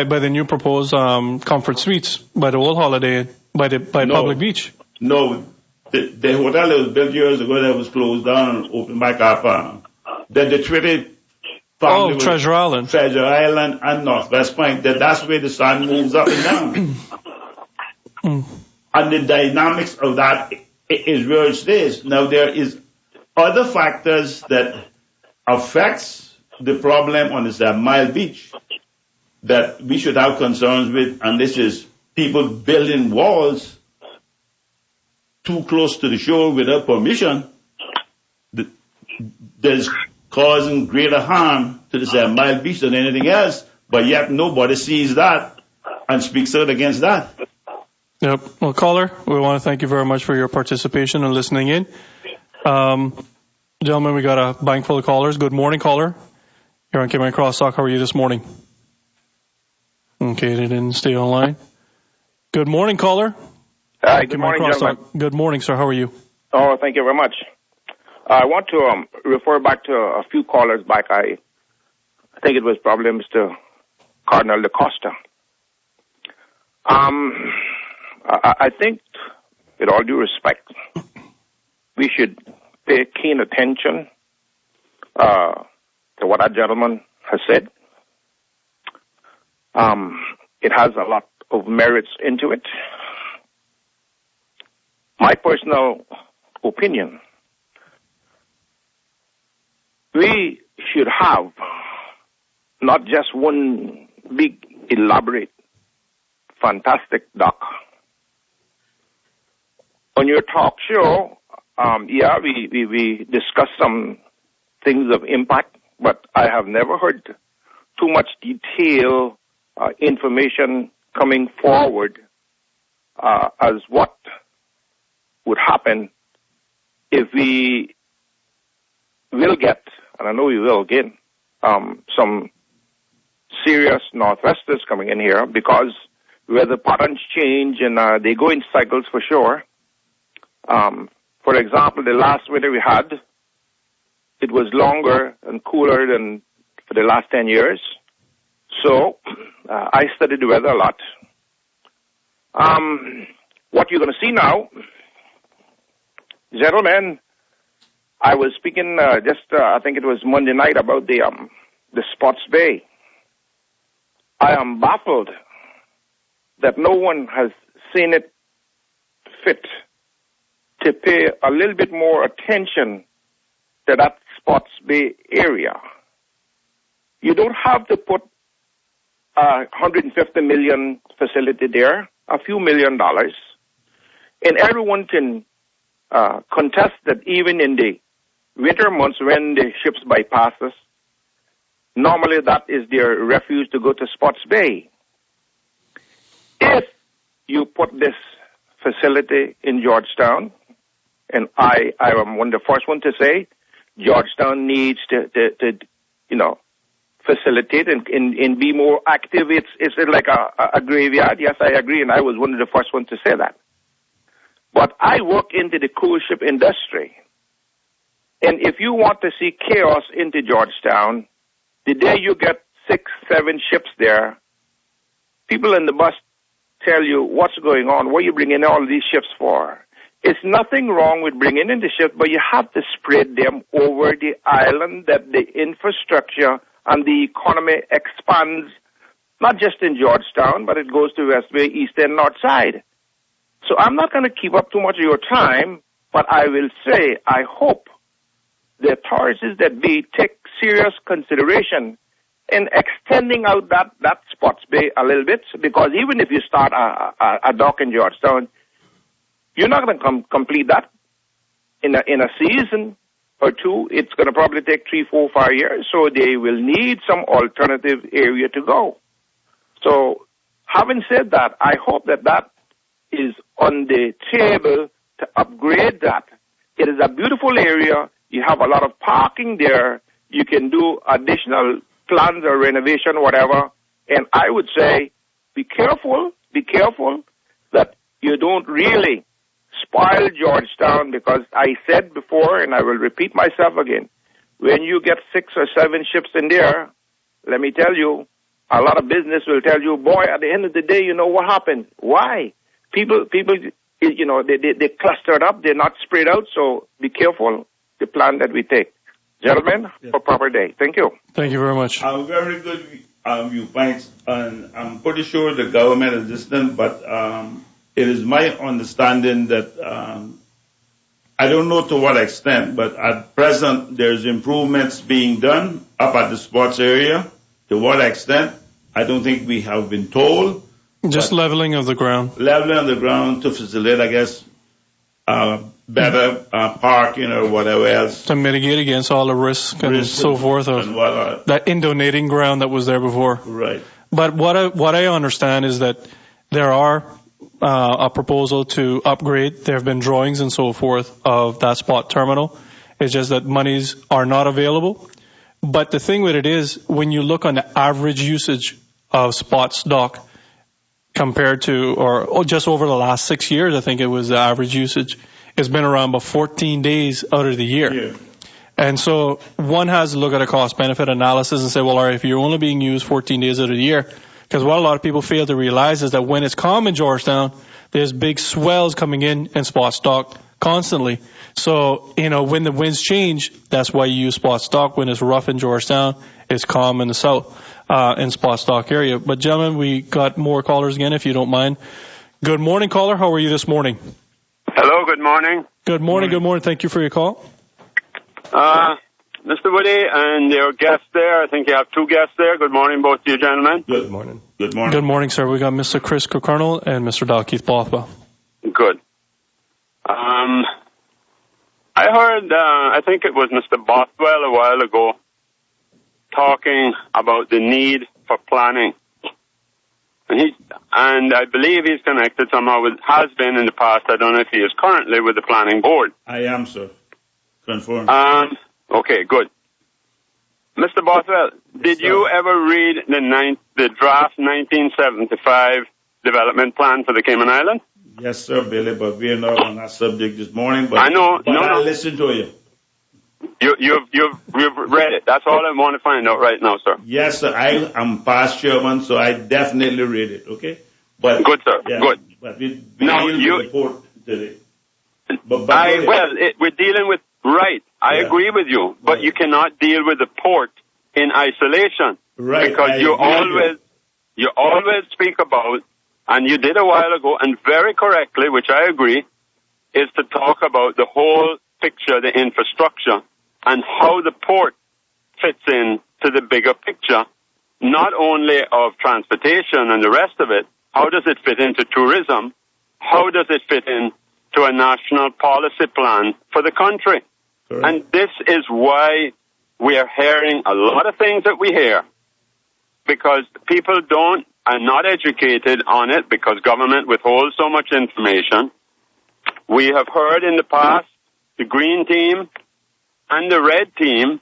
C: the new proposed Comfort Suites, by the old Holiday Inn, by Public Beach.
F: No, the hotel that was built years ago that was closed down and opened back up. The Trinity family.
C: Treasure Island.
F: Treasure Island and Northwest Point. That's where the sun moves up and down. And the dynamics of that is where it stays. Now there is other factors that affects the problem on the 7 Mile Beach that we should have concerns with, and this is people building walls too close to the shore without permission that is causing greater harm to the 7 Mile Beach than anything else, but yet nobody sees that and speaks out against that.
C: Yep. Well, caller, we want to thank you very much for your participation and listening in. Gentlemen, we got a bank full of callers. Good morning, caller. Here on Cayman Crosstalk. How are you this morning? Okay, they didn't stay online. Good morning, caller.
I: Hi, good morning, gentlemen.
C: Good morning, sir. How are you?
I: Oh, thank you very much. I want to refer back to a few callers back. I think it was probably Mr. Cardinal DaCosta. I think, with all due respect, we should pay keen attention to what that gentleman has said. It has a lot of merits into it. My personal opinion, we should have not just one big, elaborate, fantastic dock. On your talk show, we discussed some things of impact, but I have never heard too much detail, information coming forward as what would happen if we will get, and I know we will again, some serious northwesters coming in here because weather patterns change and they go in cycles for sure. For example, the last winter we had, it was longer and cooler than for the last 10 years. So I studied the weather a lot. What you're going to see now, gentlemen, I was speaking I think it was Monday night about the Spots Bay. I am baffled that no one has seen it fit to pay a little bit more attention to that Spots Bay area. You don't have to put a $150 million facility there, a few $1 million. And everyone can contest that even in the winter months when the ships bypass us, normally that is their refuge to go to Spots Bay. If you put this facility in Georgetown, and I am one of the first one to say Georgetown needs to facilitate and be more active. It's like a graveyard. Yes, I agree, and I was one of the first ones to say that. But I work into the cruise ship industry, and if you want to see chaos into Georgetown, the day you get 6, 7 ships there, people in the bus tell you what's going on, what are you bringing all these ships for? It's nothing wrong with bringing in the ships, but you have to spread them over the island that the infrastructure and the economy expands, not just in Georgetown, but it goes to West Bay, East and North Side. So I'm not going to keep up too much of your time, but I will say I hope the authorities that be take serious consideration in extending out that Spots Bay a little bit, because even if you start a dock in Georgetown, you're not going to complete that in a season or two. It's going to probably take 3, 4, 5 years, so they will need some alternative area to go. So having said that, I hope that is on the table to upgrade that. It is a beautiful area. You have a lot of parking there. You can do additional plans or renovation, whatever. And I would say be careful that you don't really spoil Georgetown, because I said before, and I will repeat myself again, when you get 6 or 7 ships in there, let me tell you, a lot of business will tell you, boy, at the end of the day, you know what happened? Why? People, they clustered up, they're not spread out, so be careful the plan that we take. Gentlemen, have a proper day. Thank you.
C: Thank you very much.
F: Very good viewpoints, and I'm pretty sure the government is listening, but it is my understanding that I don't know to what extent, but at present there's improvements being done up at the sports area. To what extent, I don't think we have been told.
C: Just leveling of the ground.
F: Leveling of the ground to facilitate, I guess, better parking or whatever else.
C: To mitigate against all the risk and so forth of that inundating ground that was there before.
F: Right.
C: But what I understand is that there are a proposal to upgrade. There have been drawings and so forth of that spot terminal. It's just that monies are not available. But the thing with it is, when you look on the average usage of Spots Dock compared to, or just over the last 6 years, I think it was the average usage, it's been around about 14 days out of the year.
F: Yeah.
C: And so one has to look at a cost-benefit analysis and say, well, all right, if you're only being used 14 days out of the year, because what a lot of people fail to realize is that when it's calm in Georgetown, there's big swells coming in Spots Dock constantly. So, when the winds change, that's why you use Spots Dock. When it's rough in Georgetown, it's calm in the south, in Spots Dock area. But gentlemen, we got more callers again, if you don't mind. Good morning, caller. How are you this morning?
J: Hello, good morning.
C: Good morning, good morning. Thank you for your call.
J: Mr. Woody and your guest there, I think you have 2 guests there. Good morning, both of you gentlemen.
F: Good morning. Good morning.
C: Good morning, sir. We got Mr. Chris Kirkconnell and Mr. Dalkeith Bothwell.
J: Good. I heard, I think it was Mr. Bothwell a while ago, talking about the need for planning. And I believe he's connected somehow with, has been in the past, I don't know if he is currently with the planning board.
F: I am, sir. Confirmed.
J: Okay, good. Mr. Bothwell, did you ever read the draft 1975 development plan for the Cayman Islands?
F: Yes, sir, Billy, but we're not on that subject this morning. But
J: I know.
F: I'll listen to you.
J: You've read it. That's all I want to find out right now, sir.
F: Yes, sir. I am past chairman, so I definitely read it. Okay. But
J: good, sir.
F: Yeah,
J: good.
F: But we
J: now
F: with the port today.
J: We're dealing with right. I agree with you, but you cannot deal with the port in isolation,
F: right?
J: Because you always speak about, and you did a while ago, and very correctly, which I agree, is to talk about the whole picture, the infrastructure, and how the port fits in to the bigger picture, not only of transportation and the rest of it. How does it fit into tourism? How does it fit in to a national policy plan for the country? Correct. And this is why we are hearing a lot of things that we hear, because people are not educated on it because government withholds so much information. We have heard in the past the green team and the red team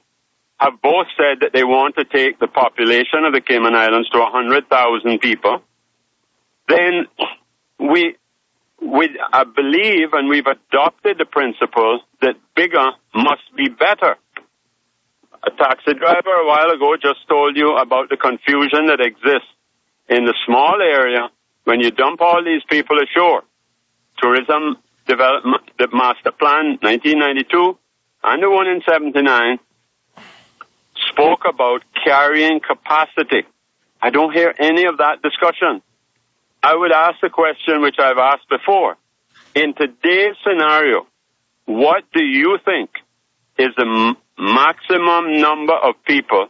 J: have both said that they want to take the population of the Cayman Islands to 100,000 people. Then we believe, and we've adopted the principle that bigger must be better. A taxi driver a while ago just told you about the confusion that exists in the small area when you dump all these people ashore. Tourism Development, the Master Plan 1992 and the one in 79 spoke about carrying capacity. I don't hear any of that discussion. I would ask the question which I've asked before. In today's scenario, what do you think is the maximum number of people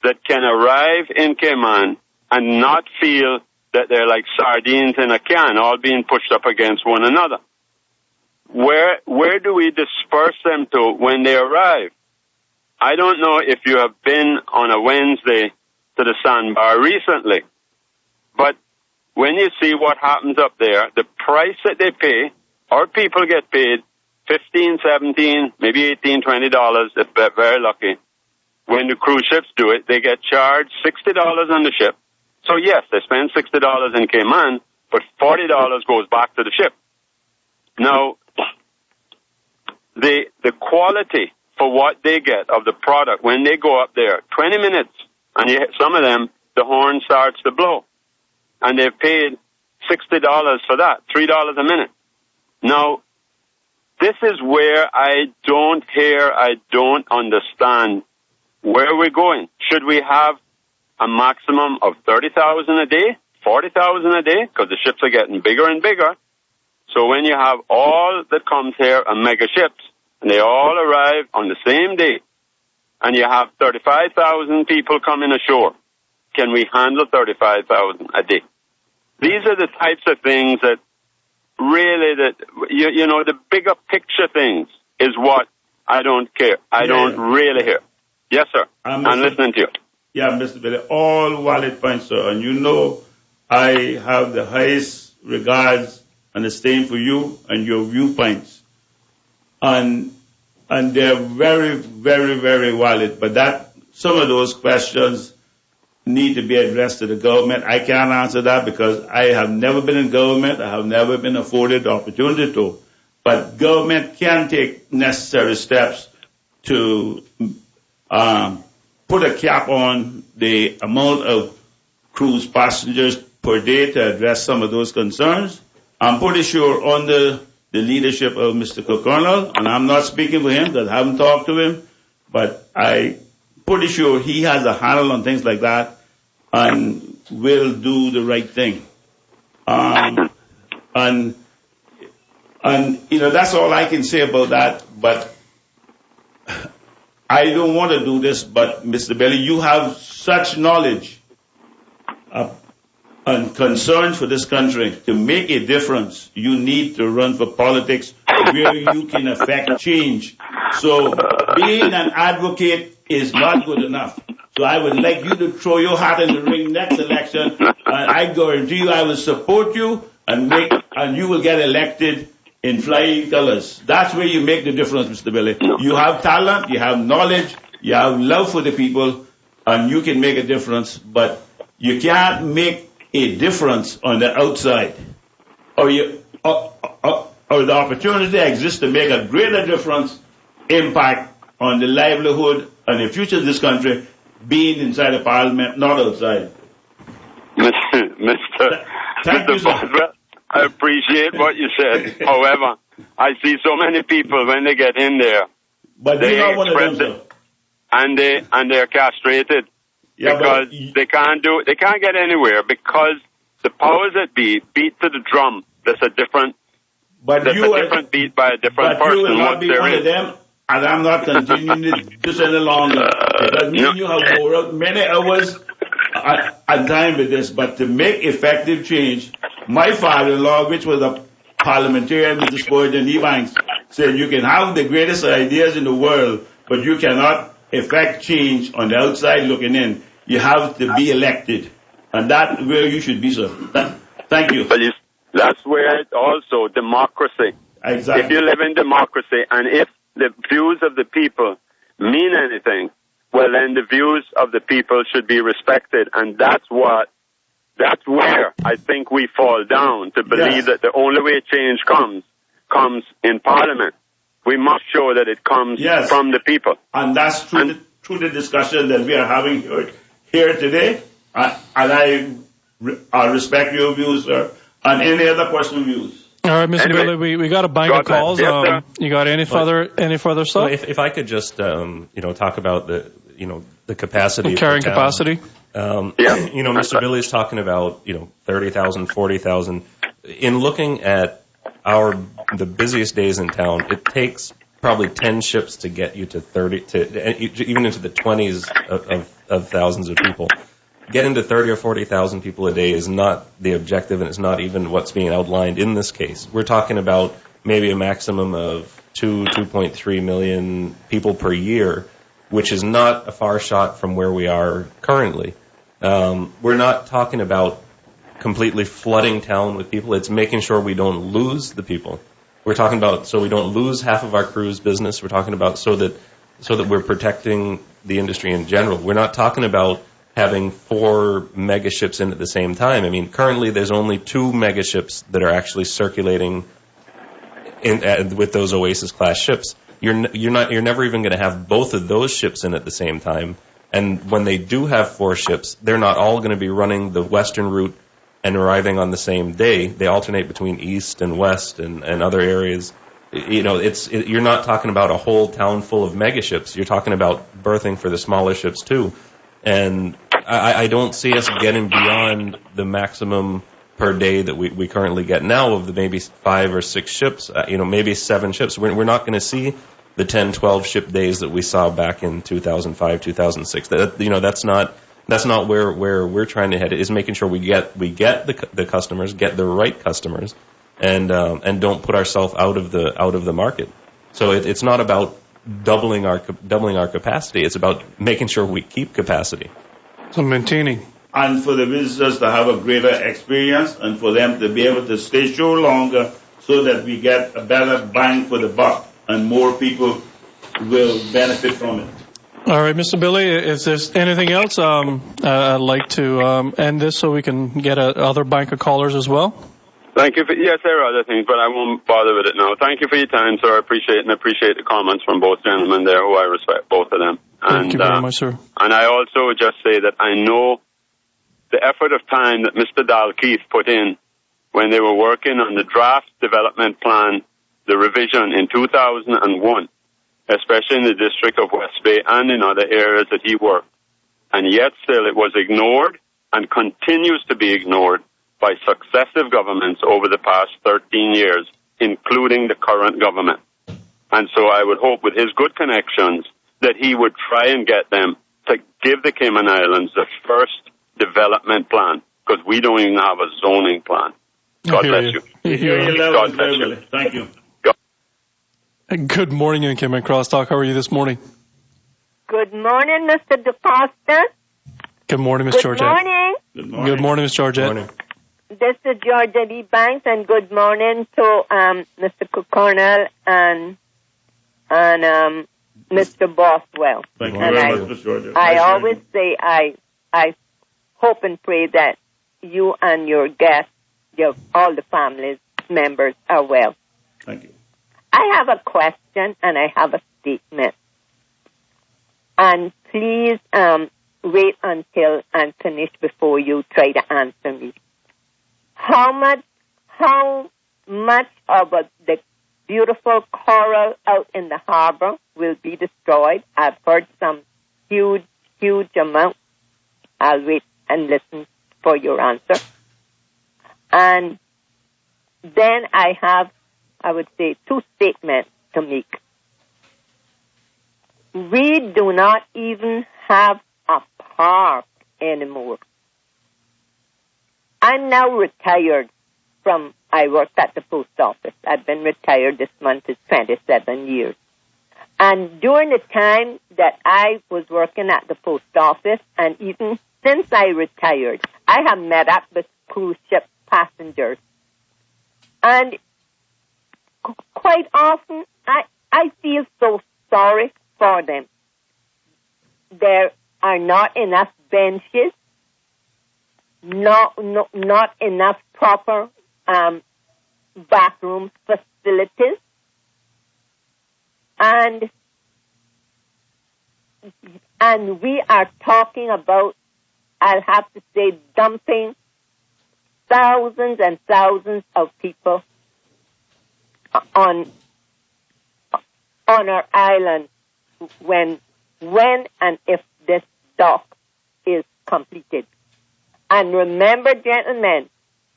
J: that can arrive in Cayman and not feel that they're like sardines in a can, all being pushed up against one another? Where do we disperse them to when they arrive? I don't know if you have been on a Wednesday to the sandbar recently, but when you see what happens up there, the price that they pay, our people get paid $15, $17, maybe $18, $20 if they're very lucky. When the cruise ships do it, they get charged $60 on the ship. So yes, they spend $60 in Cayman, but $40 goes back to the ship. Now, the quality for what they get of the product when they go up there, 20 minutes, and some of them, the horn starts to blow. And they've paid $60 for that, $3 a minute. Now, this is where I don't understand where we're going. Should we have a maximum of 30,000 a day, 40,000 a day? Because the ships are getting bigger and bigger. So when you have all that comes here are mega ships, and they all arrive on the same day, and you have 35,000 people coming ashore, can we handle 35,000 a day? These are the types of things that really, the bigger picture things is what I don't care. I don't really hear. Yes, sir. I'm listening to you.
F: Yeah, Mr. Billy, all valid points, sir. And you know I have the highest regards and esteem for you and your viewpoints. And they're very, very, very valid. But some of those questions need to be addressed to the government. I can't answer that because I have never been in government. I have never been afforded the opportunity to. But government can take necessary steps to put a cap on the amount of cruise passengers per day to address some of those concerns. I'm pretty sure under the leadership of Mr. Kirkconnell, and I'm not speaking for him because I haven't talked to him, but I'm pretty sure he has a handle on things like that and will do the right thing. And that's all I can say about that, but I don't want to do this, but Mr. Belly, you have such knowledge and concerns for this country. To make a difference, you need to run for politics where you can affect change. So being an advocate is not good enough. So I would like you to throw your hat in the ring next election, and I guarantee you I will support you and you will get elected in flying colors. That's where you make the difference, Mr. Billy. You have talent, you have knowledge, You have love for the people, and you can make a difference, but you can't make a difference on the outside. Or the opportunity exists to make a greater difference, impact on the livelihood and the future of this country, being inside the parliament, not outside.
J: Mr. Bothwell, I appreciate what you said. However, I see so many people when they get in there,
F: but
J: they
F: express it,
J: and they're castrated because they can't get anywhere because the powers that be beat to the drum. There's a different beat by a different person.
F: You will not be one of them, and I'm not continuing this any longer. Because you have worked many hours at time with this, but to make effective change, my father-in-law, which was a parliamentarian, Mr. Spurgeon Ebanks, said you can have the greatest ideas in the world, but you cannot effect change on the outside looking in. You have to be elected, and that's where you should be, sir. Thank you.
J: But that's where it's also democracy.
F: Exactly.
J: If you live in democracy, and if the views of the people mean anything, well, then the views of the people should be respected, and that's where I think we fall down to believe that the only way change comes in Parliament. We must show that it comes from the people.
F: And that's through the discussion that we are having here today. And I respect your views, sir. And any other personal views?
C: All right, Mr. Billy, we got a bank of calls.
J: Yes,
C: you got any further stuff?
E: Well, if I could just talk about the capacity,
C: the carrying capacity.
E: Mr. Billy's talking about 30,000, 40,000. In looking at the busiest days in town, it takes probably 10 ships to get you to 30, even into the 20s of thousands of people. Getting to 30 or 40,000 people a day is not the objective, and it's not even what's being outlined in this case. We're talking about maybe a maximum of 2.3 million people per year, which is not a far shot from where we are currently. We're not talking about completely flooding town with people. It's making sure we don't lose the people. We're talking about so we don't lose half of our cruise business. We're talking about so that we're protecting the industry in general. We're not talking about having 4 mega ships in at the same time. I mean, currently there's only 2 mega ships that are actually circulating with those Oasis class ships. You're never even going to have both of those ships in at the same time. And when they do have 4 ships, they're not all going to be running the western route and arriving on the same day. They alternate between east and west and other areas. You're not talking about a whole town full of mega ships. You're talking about berthing for the smaller ships too. And I don't see us getting beyond the maximum per day that we currently get now of the maybe 5 or 6 ships, maybe 7 ships. We're not going to see the 10, 12 ship days that we saw back in 2005, 2006. That's not where we're trying to head. It is making sure we get the customers, get the right customers, and don't put ourselves out of the market. So it's not about doubling our capacity. It's about making sure we keep capacity.
C: So maintaining.
F: And for the visitors to have a greater experience and for them to be able to stay so longer so that we get a better bang for the buck and more people will benefit from it.
C: All right, Mr. Billy, if there's anything else, I'd like to end this so we can get other bank of callers as well.
J: Thank you. Yes, there are other things, but I won't bother with it now. Thank you for your time, sir. I appreciate the comments from both gentlemen there, who I respect, both of them.
C: Thank you very much, sir.
J: And I also would just say that I know the effort of time that Mr. Dalkeith put in when they were working on the draft development plan, the revision in 2001, especially in the district of West Bay and in other areas that he worked. And yet still it was ignored and continues to be ignored by successive governments over the past 13 years, including the current government. And so I would hope with his good connections that he would try and get them to give the Cayman Islands the first development plan, because we don't even have a zoning plan. God bless you.
F: God bless you. Thank you.
C: Good morning, in Cayman Crosstalk. How are you this morning?
K: Good morning, Mr. DeFoster.
C: Good morning, Ms. Georgette.
K: Good morning.
C: Good morning, Ms. Georgette.
E: Good morning.
K: This is Georgette E. Banks, and good morning to Mr. Kirkconnell and Mr. Bothwell.
F: Thank you
K: And
F: very much, Ms. Georgia.
K: I always say I hope and pray that you and your guests, all the family members are well.
F: Thank you.
K: I have a question and I have a statement. And please wait until I'm finished before you try to answer me. How much of the beautiful coral out in the harbor will be destroyed? I've heard some huge amount. I'll wait and listen for your answer. And then I have, I would say, two statements to make. We do not even have a park anymore. I'm now retired I worked at the post office. I've been retired this month is 27 years. And during the time that I was working at the post office, and even since I retired, I have met up with cruise ship passengers. And quite often, I feel so sorry for them. There are not enough benches, not enough proper bathroom facilities, and we are talking about, I'll have to say, dumping thousands and thousands of people on our island when and if this dock is completed. And remember, gentlemen,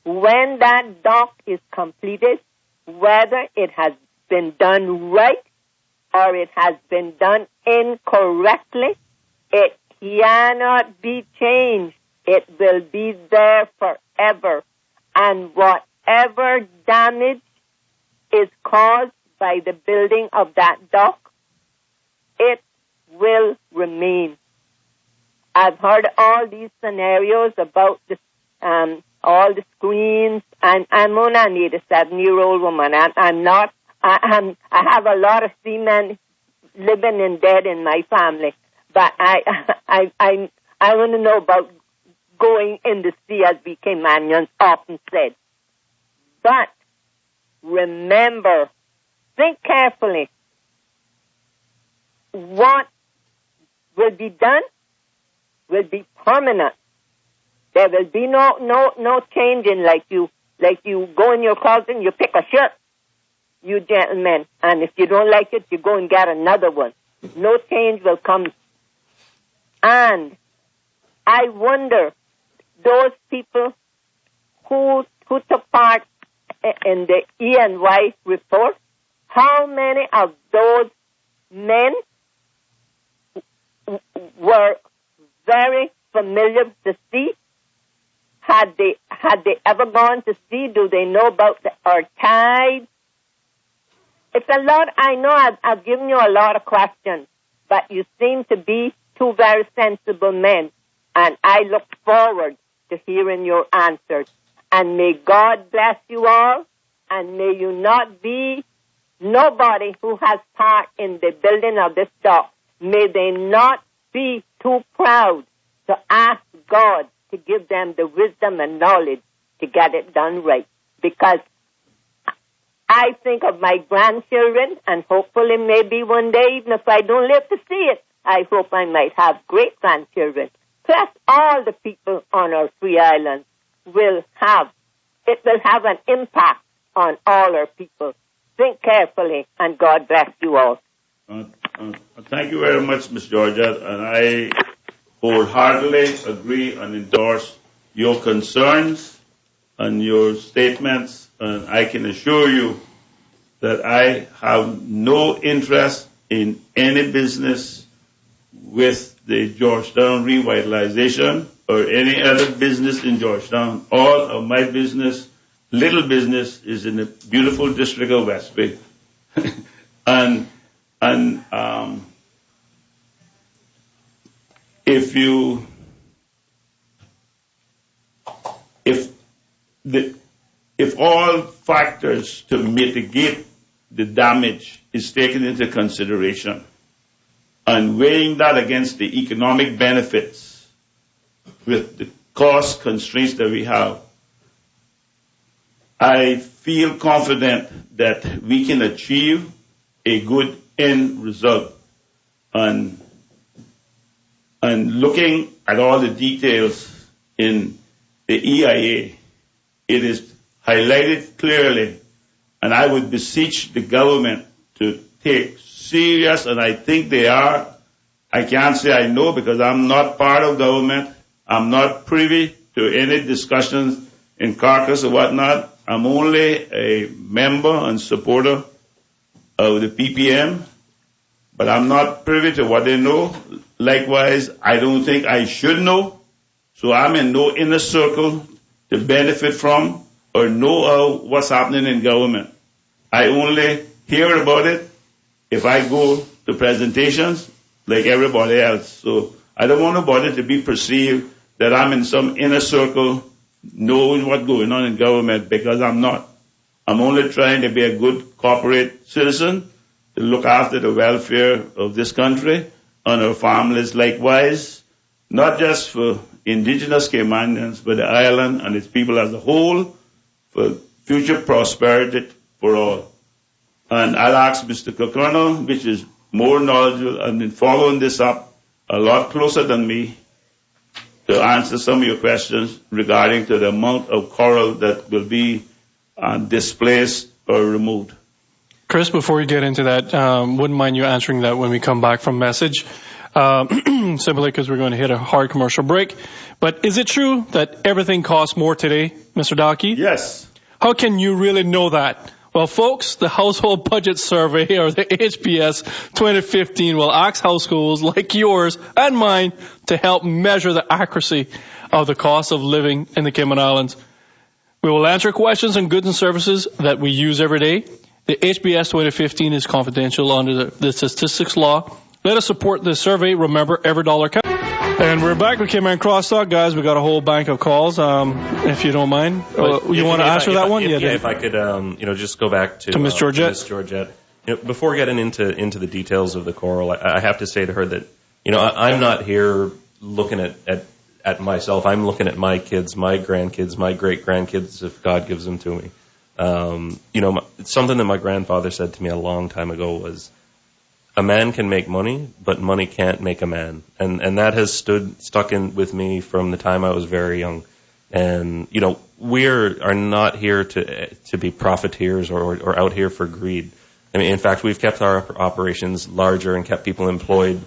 K: when that dock is completed, whether it has been done right or it has been done incorrectly, it cannot be changed. It will be there forever. And whatever damage is caused by the building of that dock, it will remain. I've heard all these scenarios about all the screens, and I'm only an 87-year-old woman. I have a lot of seamen living and dead in my family, but I want to know about going in the sea, as we Caymanians often said. But remember, think carefully. What will be done will be permanent. There will be no changing like you go in your closet and you pick a shirt, you gentlemen, and if you don't like it, you go and get another one. No change will come. And I wonder, those people who took part in the E&Y report, how many of those men were very familiar with the sea? Had they ever gone to sea? Do they know about our tides? It's a lot. I know I've given you a lot of questions, but you seem to be two very sensible men, and I look forward to hearing your answers. And may God bless you all, and may you not be nobody who has part in the building of this dock. May they not be too proud to ask God to give them the wisdom and knowledge to get it done right. Because I think of my grandchildren, and hopefully maybe one day, even if I don't live to see it, I hope I might have great-grandchildren. Plus all the people on our free islands will have an impact on all our people. Think carefully, and God bless you all.
F: Thank you very much, Ms. Georgia, and I wholeheartedly agree and endorse your concerns and your statements, and I can assure you that I have no interest in any business with the Georgetown revitalization or any other business in Georgetown. All of my business, little business, is in the beautiful district of West Bay. and if all factors to mitigate the damage is taken into consideration, and weighing that against the economic benefits with the cost constraints that we have, I feel confident that we can achieve a good end result. And looking at all the details in the EIA, it is highlighted clearly, and I would beseech the government to take serious, and I think they are. I can't say I know because I'm not part of government. I'm not privy to any discussions in caucus or whatnot. I'm only a member and supporter of the PPM, but I'm not privy to what they know. Likewise, I don't think I should know, so I'm in no inner circle to benefit from or know what's happening in government. I only hear about it if I go to presentations like everybody else. So I don't want nobody to be perceived that I'm in some inner circle knowing what's going on in government, because I'm not. I'm only trying to be a good corporate citizen to look after the welfare of this country and our families likewise, not just for indigenous Caymanians, but the island and its people as a whole, for future prosperity for all. And I'll ask Mr. Kirkconnell, which is more knowledgeable and been following this up a lot closer than me, to answer some of your questions regarding to the amount of coral that will be displaced or removed.
C: Chris, before you get into that, wouldn't mind you answering that when we come back from message, simply because we're going to hit a hard commercial break. But is it true that everything costs more today, Mr. Dalkeith?
F: Yes.
C: How can you really know that? Well, folks, the Household Budget Survey, or the HBS 2015, will ask households like yours and mine to help measure the accuracy of the cost of living in the Cayman Islands. We will answer questions on goods and services that we use every day. The HBS 2015 is confidential under the statistics law. Let us support this survey. Remember, every dollar counts. And we're back with Cayman Crosstalk, guys. We got a whole bank of calls. If you don't mind, you want to answer that one?
E: If I could, just go back to
C: Miss Georgette.
E: Miss Georgette. Before getting into the details of the coral, I have to say to her that, I'm not here looking at myself. I'm looking at my kids, my grandkids, my great grandkids, if God gives them to me. Something that my grandfather said to me a long time ago was, a man can make money, but money can't make a man. And that has stuck in with me from the time I was very young. And, we are not here to be profiteers or out here for greed. I mean, in fact, we've kept our operations larger and kept people employed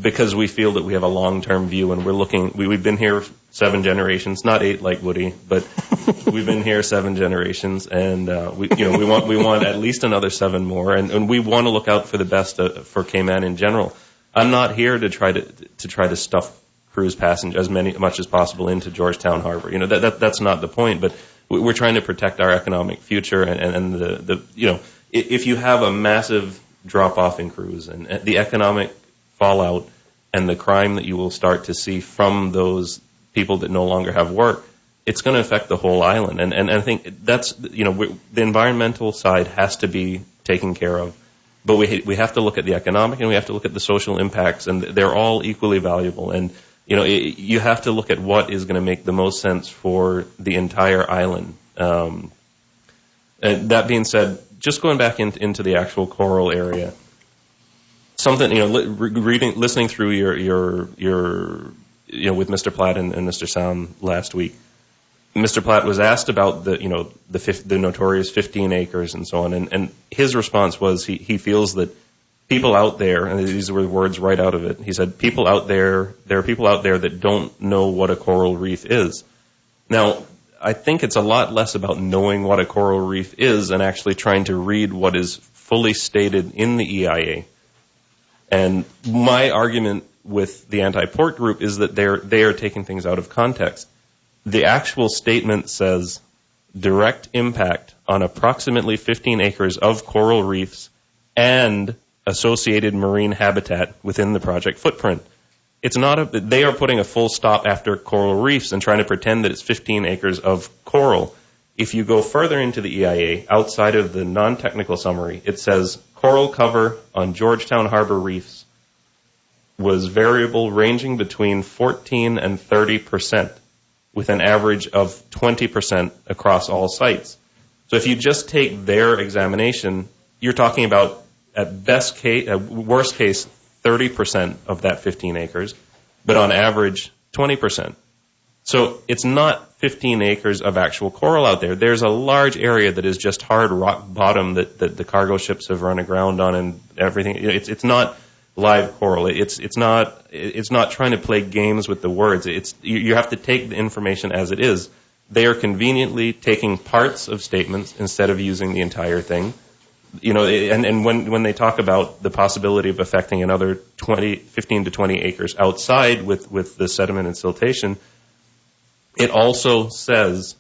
E: because we feel that we have a long-term view, and we've been here 7 generations, not 8 like Woody, but we've been here 7 generations, and we want at least another 7 more, and we want to look out for the best for Cayman in general. I'm not here to try to stuff cruise passengers as much as possible into Georgetown Harbor. That's not the point, but we're trying to protect our economic future, and if you have a massive drop off in cruise and the economic fallout and the crime that you will start to see from those people that no longer have work, it's going to affect the whole island. And I think that's, the environmental side has to be taken care of. But we have to look at the economic and we have to look at the social impacts, and they're all equally valuable. And, you have to look at what is going to make the most sense for the entire island. And that being said, just going back into the actual coral area, something, listening through your with Mr. Platt and Mr. Sound last week, Mr. Platt was asked about the notorious 15 acres and so on, and his response was he feels that people out there, and these were words right out of it, he said, there are people out there that don't know what a coral reef is. Now, I think it's a lot less about knowing what a coral reef is and actually trying to read what is fully stated in the EIA. And my argument with the anti-port group is that they are taking things out of context. The actual statement says direct impact on approximately 15 acres of coral reefs and associated marine habitat within the project footprint. It's not they are putting a full stop after coral reefs and trying to pretend that it's 15 acres of coral. If you go further into the EIA, outside of the non-technical summary, it says coral cover on Georgetown Harbor reefs was variable ranging between 14 and 30%, with an average of 20% across all sites. So if you just take their examination, you're talking about, at worst case, 30% of that 15 acres, but on average, 20%. So it's not 15 acres of actual coral out there. There's a large area that is just hard rock bottom that the cargo ships have run aground on and everything. It's not live coral. It's not trying to play games with the words. You have to take the information as it is. They are conveniently taking parts of statements instead of using the entire thing. And when they talk about the possibility of affecting another 15 to 20 acres outside with the sediment and siltation, it also says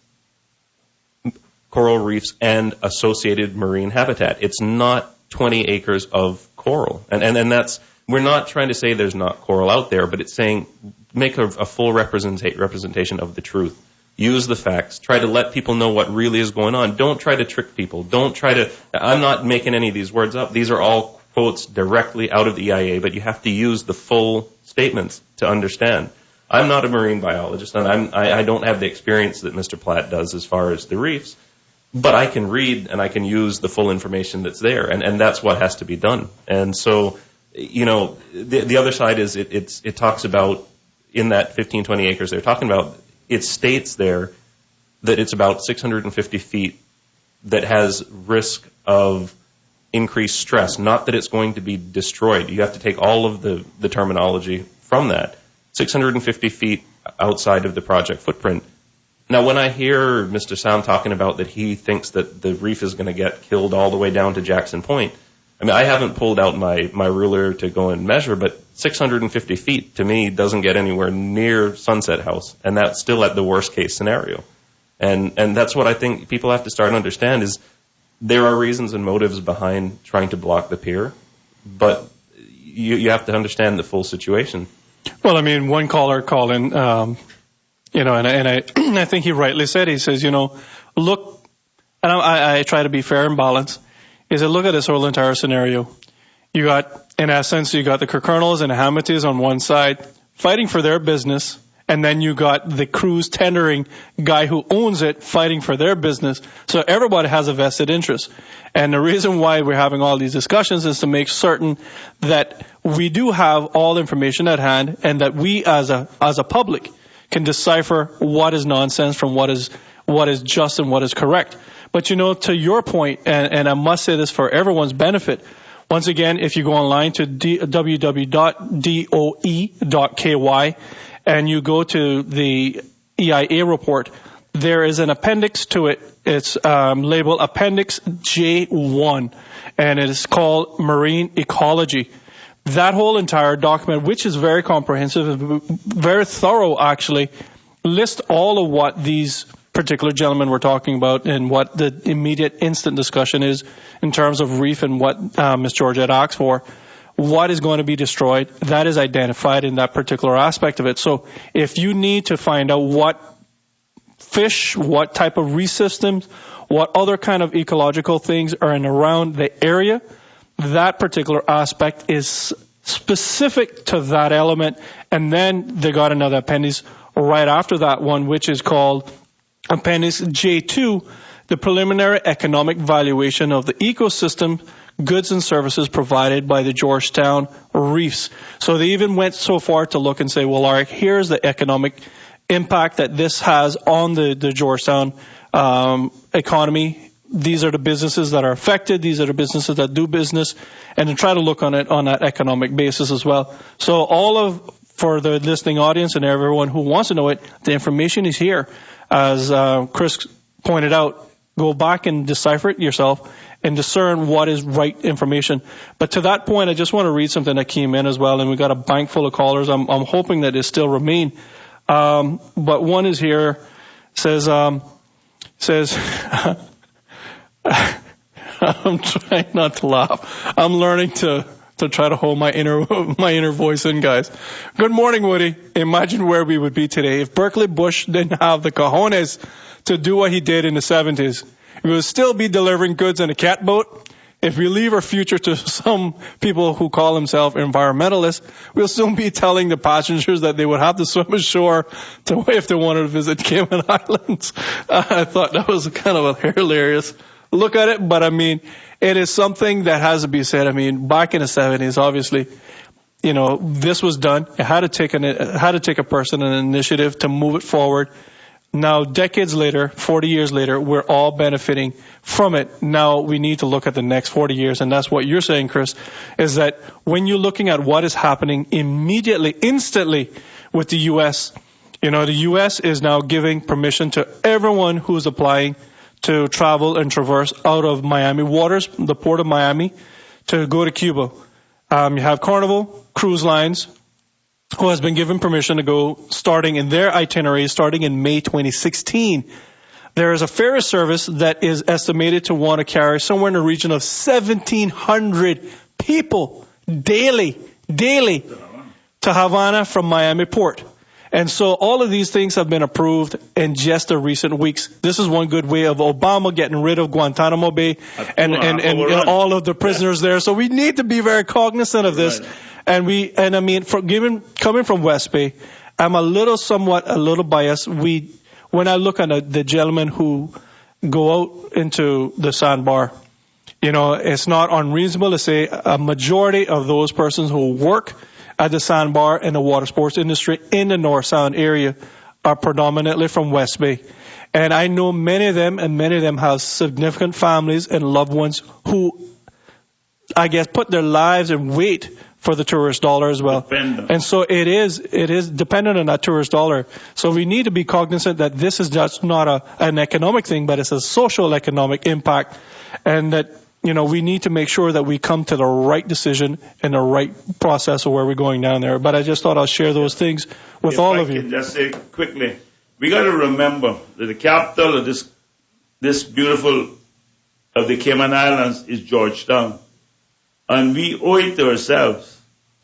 E: coral reefs and associated marine habitat. It's not 20 acres of coral. And that's, we're not trying to say there's not coral out there, but it's saying make a full representation of the truth. Use the facts. Try to let people know what really is going on. Don't try to trick people. I'm not making any of these words up. These are all quotes directly out of the EIA, but you have to use the full statements to understand. I'm not a marine biologist, and I don't have the experience that Mr. Platt does as far as the reefs, but I can read and I can use the full information that's there, and that's what has to be done. And so, the other side is it talks about, in that 15, 20 acres they're talking about, it states there that it's about 650 feet that has risk of increased stress, not that it's going to be destroyed. You have to take all of the terminology from that. 650 feet outside of the project footprint. Now, when I hear Mr. Sam talking about that he thinks that the reef is going to get killed all the way down to Jackson Point, I haven't pulled out my ruler to go and measure, but 650 feet to me doesn't get anywhere near Sunset House, and that's still at the worst case scenario. And that's what I think people have to start to understand is there are reasons and motives behind trying to block the pier, but you have to understand the full situation.
C: Well, one caller called in, and I think he rightly said, he says, look, and I try to be fair and balanced, he said, look at this whole entire scenario. You got the Kirkconnells and the Hamites on one side fighting for their business, and then you got the cruise tendering guy who owns it fighting for their business. So everybody has a vested interest. And the reason why we're having all these discussions is to make certain that we do have all information at hand, and that we as a public can decipher what is nonsense from what is just and what is correct. But to your point, and I must say this for everyone's benefit, once again, if you go online to www.doe.ky and you go to the EIA report, there is an appendix to it. It's labeled Appendix J1, and it is called Marine Ecology. That whole entire document, which is very comprehensive, very thorough actually, lists all of what these particular gentlemen were talking about and what the immediate instant discussion is in terms of reef and what Ms. Georgette asked for. What is going to be destroyed, that is identified in that particular aspect of it. So if you need to find out what fish, what type of reef systems, what other kind of ecological things are in around the area, that particular aspect is specific to that element. And then they got another appendix right after that one, which is called Appendix J2, the preliminary economic valuation of the ecosystem, goods and services provided by the Georgetown reefs. So they even went so far to look and say, well, all right, here's the economic impact that this has on the Georgetown economy. These are the businesses that are affected. These are the businesses that do business, and to try to look on it on that economic basis as well. So for the listening audience and everyone who wants to know it, the information is here. As Chris pointed out, go back and decipher it yourself and discern what is right information. But to that point, I just want to read something that came in as well, and we got a bank full of callers. I'm hoping that it still remain. But one is here, says I'm trying not to laugh. I'm learning to try to hold my inner voice in, guys. Good morning, Woody. Imagine where we would be today if Berkeley Bush didn't have the cojones to do what he did in the 70s. He would still be delivering goods in a catboat. if we leave our future to some people who call themselves environmentalists, we'll soon be telling the passengers that they would have to swim ashore if they wanted to visit Cayman Islands. I thought that was kind of a hilarious look at it, but I mean, it is something that has to be said. I mean, back in the 70s, obviously, you know, this was done. It had to take a person, an initiative to move it forward. Now, decades later, 40 years later, we're all benefiting from it. Now we need to look at the next 40 years, and that's what you're saying, Chris, is that when you're looking at what is happening immediately, instantly with the U.S., you know, the U.S. is now giving permission to everyone who's applying to travel and traverse out of Miami waters, the port of Miami, to go to Cuba. You have Carnival Cruise Lines, who has been given permission to go starting in their itinerary starting in May 2016. There is a ferry service that is estimated to want to carry somewhere in the region of 1,700 people daily to Havana from Miami Port. And so all of these things have been approved in just the recent weeks. This is one good way of Obama getting rid of Guantanamo Bay and all of the prisoners there. So we need to be very cognizant of this. Right. And I mean, coming from West Bay, I'm a little biased. When I look at the gentlemen who go out into the sandbar, you know, it's not unreasonable to say a majority of those persons who work at the sandbar and the water sports industry in the North Sound area are predominantly from West Bay. And I know many of them have significant families and loved ones who, I guess, put their lives in wait for the tourist dollar as well. And so it is dependent on that tourist dollar. So we need to be cognizant that this is just not an economic thing, but it's a social economic impact, and that, you know, we need to make sure that we come to the right decision and the right process of where we're going down there. But I just thought I'll share those things with all of you. Can
F: just say quickly, we got to remember that the capital of this beautiful of the Cayman Islands is Georgetown, and we owe it to ourselves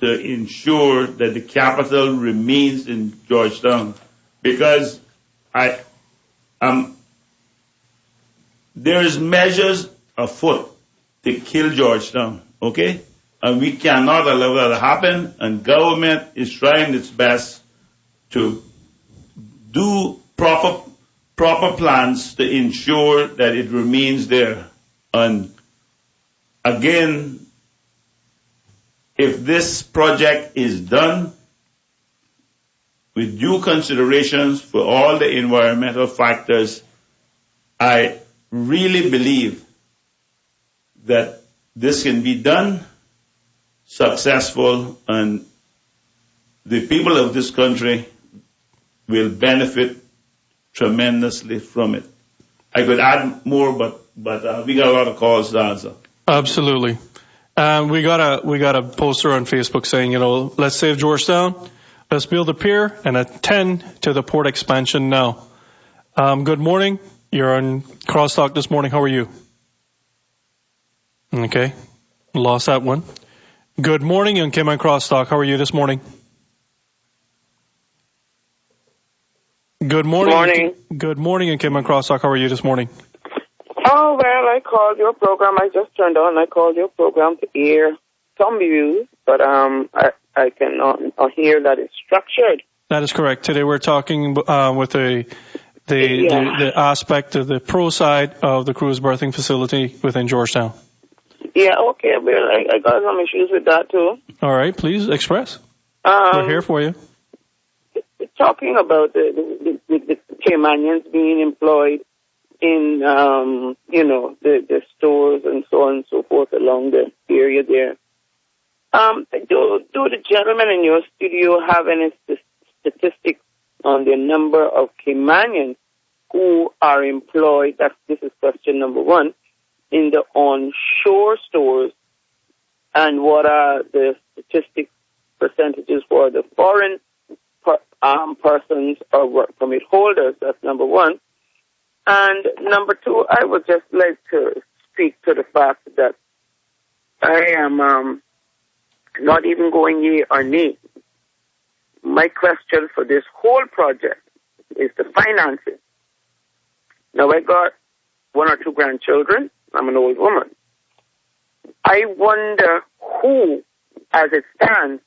F: to ensure that the capital remains in Georgetown, because there is measures afoot to kill Georgetown, okay? And we cannot allow that to happen, and government is trying its best to do proper plans to ensure that it remains there. And again, if this project is done with due considerations for all the environmental factors, I really believe that this can be done successful, and the people of this country will benefit tremendously from it. I could add more, but we got a lot of calls to answer.
C: Absolutely. We got a poster on Facebook saying, you know, let's save Georgetown, let's build a pier, and attend to the port expansion now. Good morning. You're on Crosstalk this morning. How are you? Okay. Lost that one. Good morning on Cayman Crosstalk. How are you this morning? Good morning.
L: Morning.
C: Good morning on Cayman Crosstalk. How are you this morning?
L: Oh, well, I called your program. I just turned on. I called your program to air some views, but I cannot hear that it's structured.
C: That is correct. Today we're talking with the aspect of the pro side of the cruise berthing facility within Georgetown.
L: Yeah, okay. Well, I got some issues with that, too.
C: All right. Please express. We're here for you.
L: Talking about the Caymanians being employed in, the stores and so on and so forth along the area there. Do the gentlemen in your studio have any statistics on the number of Caymanians who are employed? This is question number one. In the onshore stores, and what are the statistics percentages for the foreign persons or work permit holders? That's number one. And number two, I would just like to speak to the fact that I am not even going yea or nay. My question for this whole project is the finances. Now, I got one or two grandchildren. I'm an old woman. I wonder who, as it stands,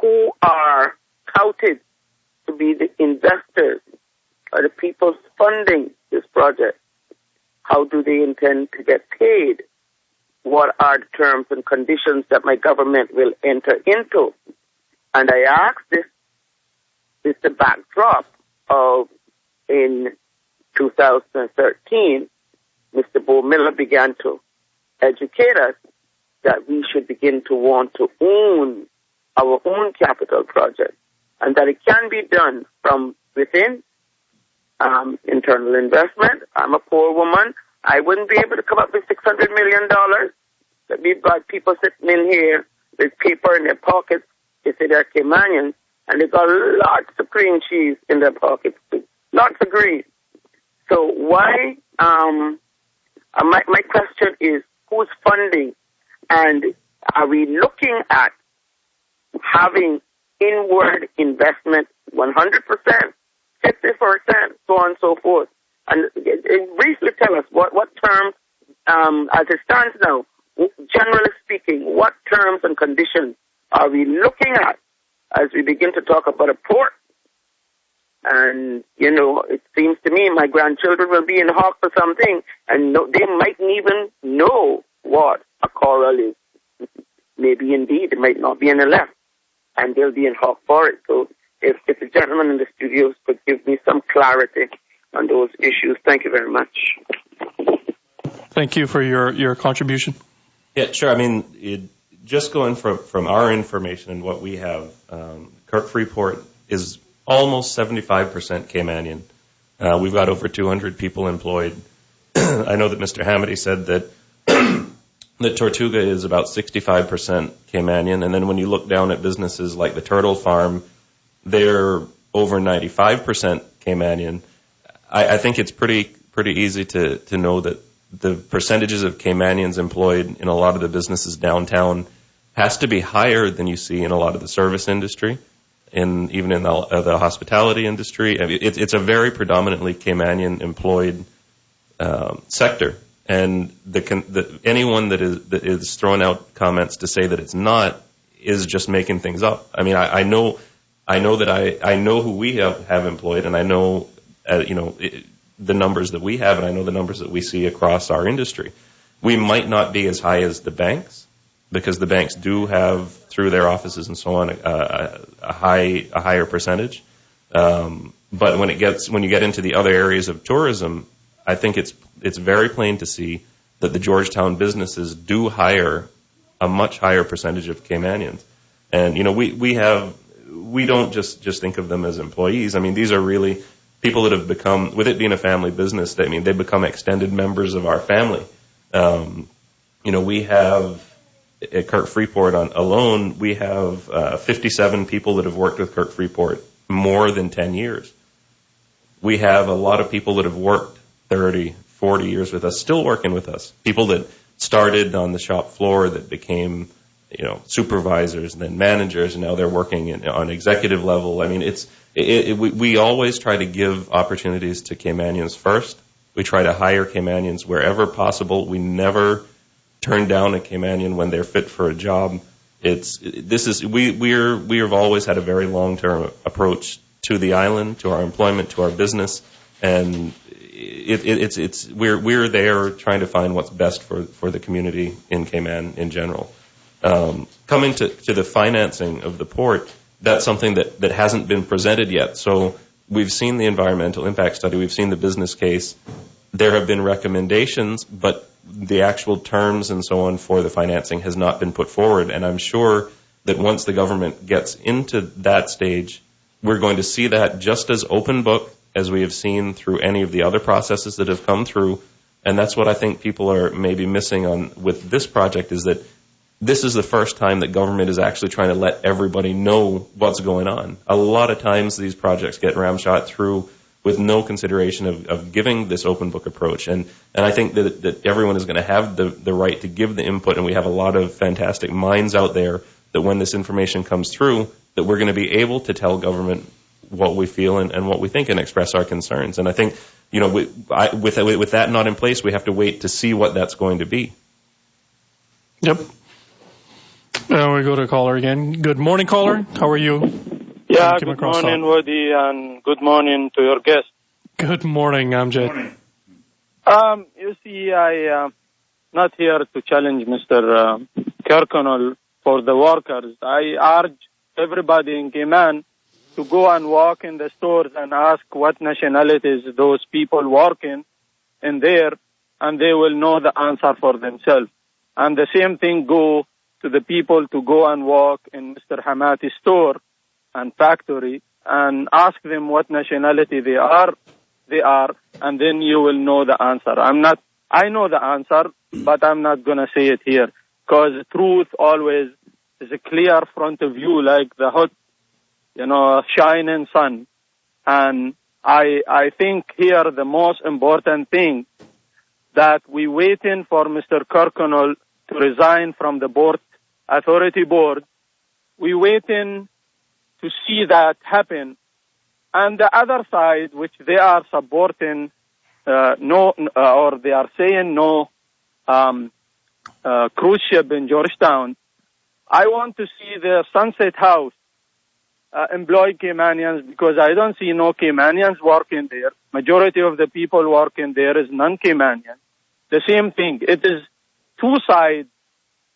L: who are touted to be the investors or the people funding this project. How do they intend to get paid? What are the terms and conditions that my government will enter into? And I ask this is the backdrop of in 2013, Mr. Bo Miller began to educate us that we should begin to want to own our own capital project and that it can be done from within internal investment. I'm a poor woman. I wouldn't be able to come up with $600 million. But we've got people sitting in here with paper in their pockets. They say they're Caymanians, and they've got lots of cream cheese in their pockets, lots of green. So why, my question is, who's funding? And are we looking at having inward investment 100%, 50%, so on and so forth? And briefly tell us what terms, as it stands now, generally speaking, what terms and conditions are we looking at as we begin to talk about a port? And, you know, it seems to me my grandchildren will be in hock for something, and they mightn't even know what a coral is. Maybe indeed, it might not be in the left, and they'll be in hock for it. So if the gentleman in the studios could give me some clarity on those issues. Thank you very much.
C: Thank you for your contribution.
E: Yeah, sure. I mean, just going from our information and what we have, Kirk Freeport is almost 75% Caymanian. We've got over 200 people employed. I know that Mr. Hamady said that that Tortuga is about 65% Caymanian, and then when you look down at businesses like the Turtle Farm, they're over 95% Caymanian. I think it's pretty easy to know that the percentages of Caymanians employed in a lot of the businesses downtown has to be higher than you see in a lot of the service industry, even in the hospitality industry. I mean, it's a very predominantly Caymanian employed sector, and anyone that is throwing out comments to say that it's not is just making things up. I mean, I know who we have employed, and I know the numbers that we have, and I know the numbers that we see across our industry. We might not be as high as the banks, because the banks do have, through their offices and so on, a higher percentage. But when you get into the other areas of tourism, I think it's very plain to see that the Georgetown businesses do hire a much higher percentage of Caymanians. And we don't just think of them as employees. I mean, these are really people that have become, with it being a family business, they become extended members of our family. We have at Kirk Freeport alone, we have 57 people that have worked with Kirk Freeport more than 10 years. We have a lot of people that have worked 30, 40 years with us, still working with us. People that started on the shop floor that became, supervisors and then managers, and now they're working on executive level. I mean, we always try to give opportunities to Caymanians first. We try to hire Caymanians wherever possible. We never turn down a Caymanian when they're fit for a job. We have always had a very long-term approach to the island, to our employment, to our business, and we're there trying to find what's best for the community in Cayman in general. Coming to the financing of the port, that's something that hasn't been presented yet. So we've seen the environmental impact study, we've seen the business case. There have been recommendations, but the actual terms and so on for the financing has not been put forward. And I'm sure that once the government gets into that stage, we're going to see that just as open book as we have seen through any of the other processes that have come through. And that's what I think people are maybe missing on with this project, is that this is the first time that government is actually trying to let everybody know what's going on. A lot of times these projects get ramshot through with no consideration of giving this open book approach. And I think that everyone is going to have the right to give the input, and we have a lot of fantastic minds out there that when this information comes through, that we're going to be able to tell government what we feel and what we think and express our concerns. And I think, with that not in place, we have to wait to see what that's going to be.
C: Yep. Now we go to caller again. Good morning, caller. How are you?
M: Yeah, good morning, Woody, and good morning to your guest.
C: Good morning, Amjad.
M: You see, I not here to challenge Mr. Kirkconnell for the workers. I urge everybody in Cayman to go and walk in the stores and ask what nationalities those people working in there, and they will know the answer for themselves. And the same thing go to the people to go and walk in Mr. Hamati's store and factory and ask them what nationality they are, and then you will know the answer. I know the answer, but I'm not going to say it here, because truth always is a clear front of you, like the hot, shining sun. And I think here the most important thing that we waiting for Mr. Kirkconnell to resign from the authority board. We waiting to see that happen. And the other side, which they are supporting, or they are saying no cruise ship in Georgetown. I want to see the Sunset House employ Caymanians, because I don't see no Caymanians working there. Majority of the people working there is non-Caymanian. The same thing. It is two sides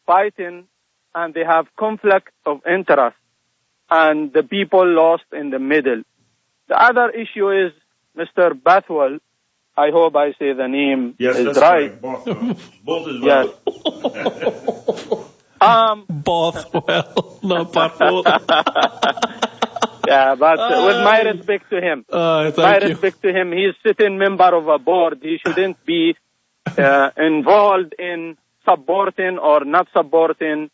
M: fighting, and they have conflict of interest, and the people lost in the middle. The other issue is Mr. Bothwell. I hope I say the name is right.
F: Both is well.
C: Bothwell, not Bothwell.
M: Yeah, but with my respect to him, he's sitting member of a board. He shouldn't be involved in supporting or not supporting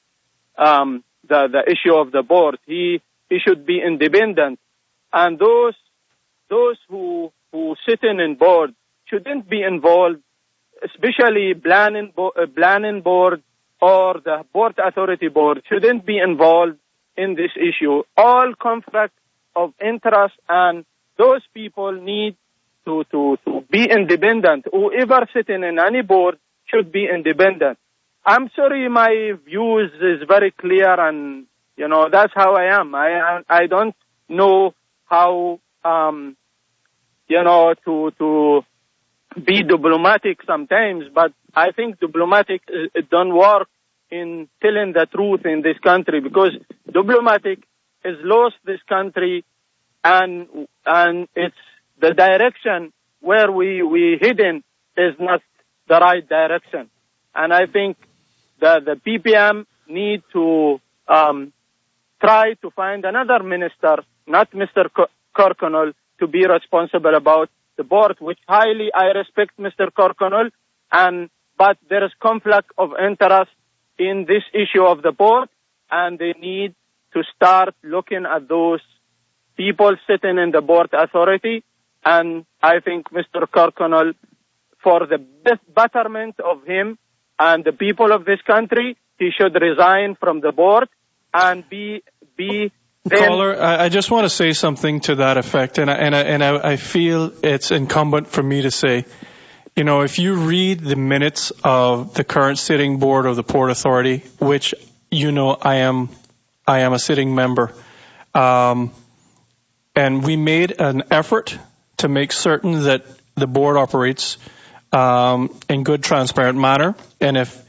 M: the issue of the board. He should be independent, and those who sitting in board shouldn't be involved, especially planning board or the port authority board shouldn't be involved in this issue. All conflict of interest, and those people need to be independent. Whoever sitting in any board should be independent. I'm sorry, my views is very clear, and that's how I am. I don't know how to be diplomatic sometimes, but I think diplomatic it don't work in telling the truth in this country, because diplomatic has lost this country, and it's the direction where we heading is not the right direction. And I think that the PPM need to try to find another minister, not Mr. Kirkconnell, to be responsible about the board, which highly I respect Mr. Kirkconnell, but there is conflict of interest in this issue of the board, and they need to start looking at those people sitting in the board authority. And I think Mr. Kirkconnell, for the betterment of him and the people of this country, he should resign from the board and be
C: Caller, I just want to say something to that effect, and I feel it's incumbent for me to say, if you read the minutes of the current sitting board of the Port Authority, which I am a sitting member, and we made an effort to make certain that the board operates in good, transparent manner, and if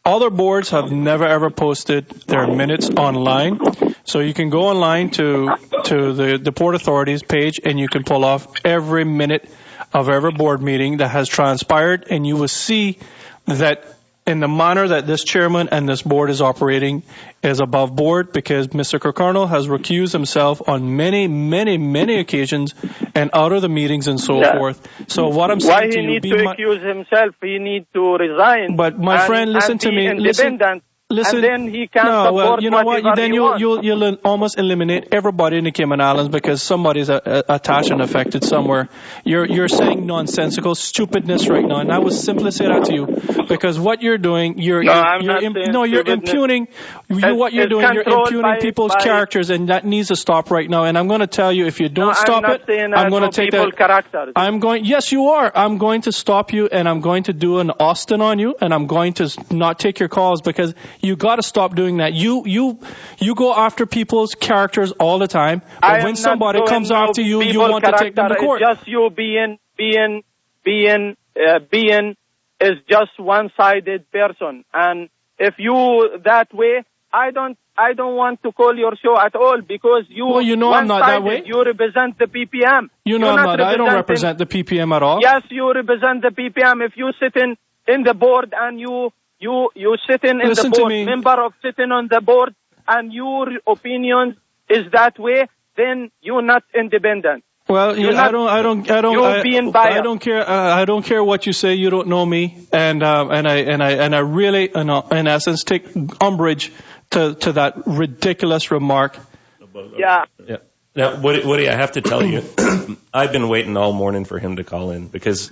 C: other boards have never ever posted their minutes online, so you can go online to the Port Authority's page, and you can pull off every minute of every board meeting that has transpired, and you will see that in the manner that this chairman and this board is operating is above board, because Mr. Kirkconnell has recused himself on many, many, many occasions and out of the meetings and so forth. So what I'm saying
M: why he needs to accuse himself? He needs to resign.
C: But my friend, listen to me.
M: Independent and then he can support
C: you know what?
M: whatever
C: Then
M: he wants.
C: you'll almost eliminate everybody in the Cayman Islands because somebody's attached and affected somewhere. You're saying nonsensical stupidness right now, and I would simply say that to you because what you're doing, you're impugning. What you're doing, you're impugning people's characters, and that needs to stop right now. And I'm going to tell you, if you don't stop it, I'm going to take that.
M: Characters.
C: Yes, you are. I'm going to stop you, and I'm going to do an Austin on you, and I'm going to not take your calls because you got to stop doing that. You go after people's characters all the time, but when somebody comes after you, you want to take them to court.
M: It's just you being is just one-sided person, and if you that way, I don't want to call your show at all because you.
C: Well, you know I'm not that way.
M: You represent the PPM.
C: You know I'm not. I don't represent the PPM at all.
M: Yes, you represent the PPM. If you sit in the board and you sitting in the board, member of sitting on the board, and your opinion is that way, then you're not independent.
C: Well, I don't care. I don't care what you say. You don't know me, and I really, in essence, take umbrage to that ridiculous remark.
M: Yeah.
E: Now, Woody, I have to tell you, I've been waiting all morning for him to call in because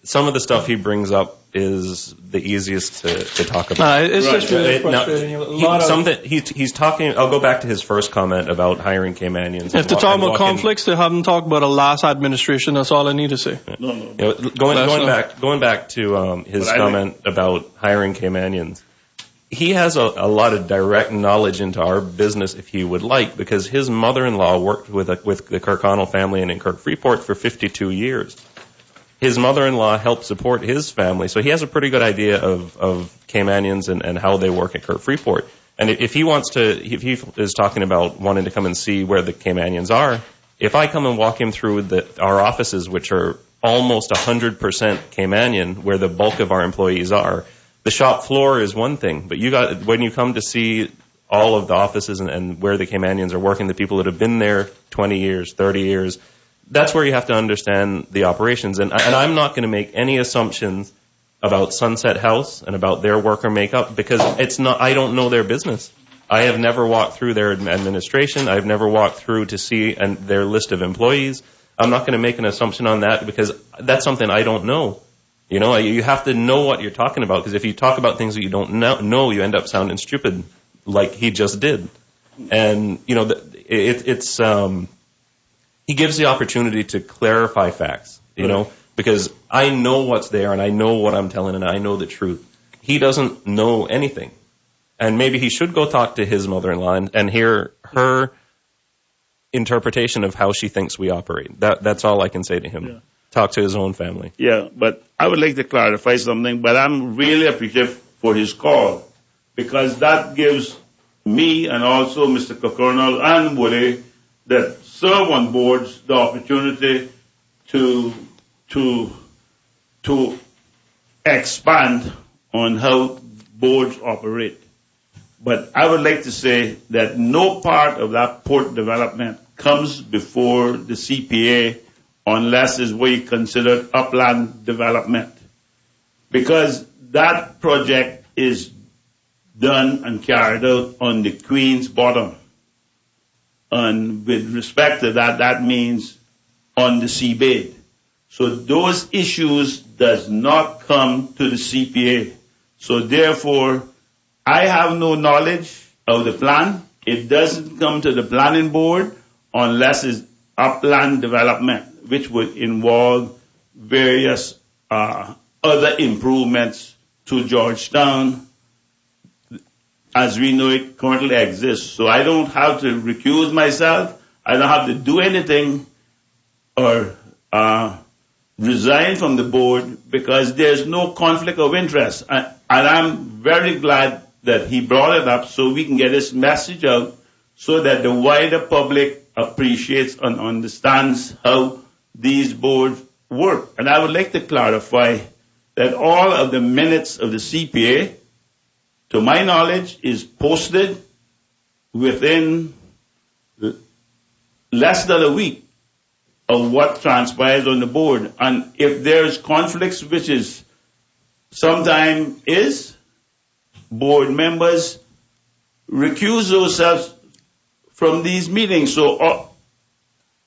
E: some of the stuff he brings up is the easiest to talk about.
C: It's just really frustrating.
E: He's talking. I'll go back to his first comment about hiring Caymanians.
C: If they're talking about conflicts, they haven't talked about a last administration. That's all I need to say.
E: Going back to his comment about hiring Caymanians. He has a lot of direct knowledge into our business if he would like, because his mother-in-law worked with the Kirkconnell family and in Kirk Freeport for 52 years. His mother-in-law helped support his family, so he has a pretty good idea of Caymanians and how they work at Kirk Freeport. And if he is talking about wanting to come and see where the Caymanians are, if I come and walk him through our offices, which are almost 100% Caymanian, where the bulk of our employees are, the shop floor is one thing, but when you come to see all of the offices and where the Caymanians are working, the people that have been there 20 years, 30 years, that's where you have to understand the operations. And I'm not going to make any assumptions about Sunset House and about their worker makeup because I don't know their business. I have never walked through their administration. I've never walked through to see their list of employees. I'm not going to make an assumption on that because that's something I don't know. You know, you have to know what you're talking about because if you talk about things that you don't know, you end up sounding stupid like he just did. And, you know, he gives the opportunity to clarify facts, you know, because I know what's there and I know what I'm telling and I know the truth. He doesn't know anything. And maybe he should go talk to his mother-in-law and hear her interpretation of how she thinks we operate. That's all I can say to him. Yeah. Talk to his own family.
F: Yeah, but I would like to clarify something, but I'm really appreciative for his call because that gives me and also Mr. Kirkconnell and Woody that serve on boards the opportunity to expand on how boards operate. But I would like to say that no part of that port development comes before the CPA unless it's what you consider upland development. Because that project is done and carried out on the Queen's bottom. And with respect to that, that means on the seabed. So those issues does not come to the CPA. So therefore, I have no knowledge of the plan. It doesn't come to the planning board unless it's upland development, which would involve various other improvements to Georgetown as we know it currently exists. So I don't have to recuse myself. I don't have to do anything or resign from the board because there's no conflict of interest. And I'm very glad that he brought it up so we can get this message out so that the wider public appreciates and understands how these boards work. And I would like to clarify that all of the minutes of the CPA, to my knowledge, is posted within less than a week of what transpires on the board. And if there's conflicts, which is sometimes is, board members recuse themselves from these meetings. So,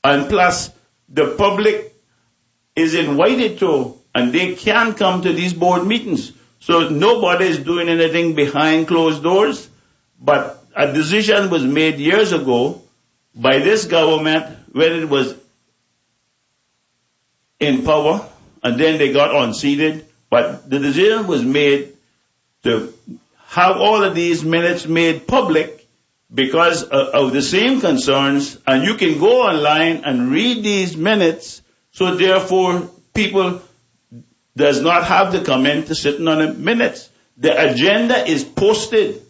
F: and plus, the public is invited to, and they can come to these board meetings. So nobody is doing anything behind closed doors, but a decision was made years ago by this government when it was in power, and then they got unseated. But the decision was made to have all of these minutes made public because of the same concerns, and you can go online and read these minutes, so therefore people does not have to come in to sitting on the minutes. The agenda is posted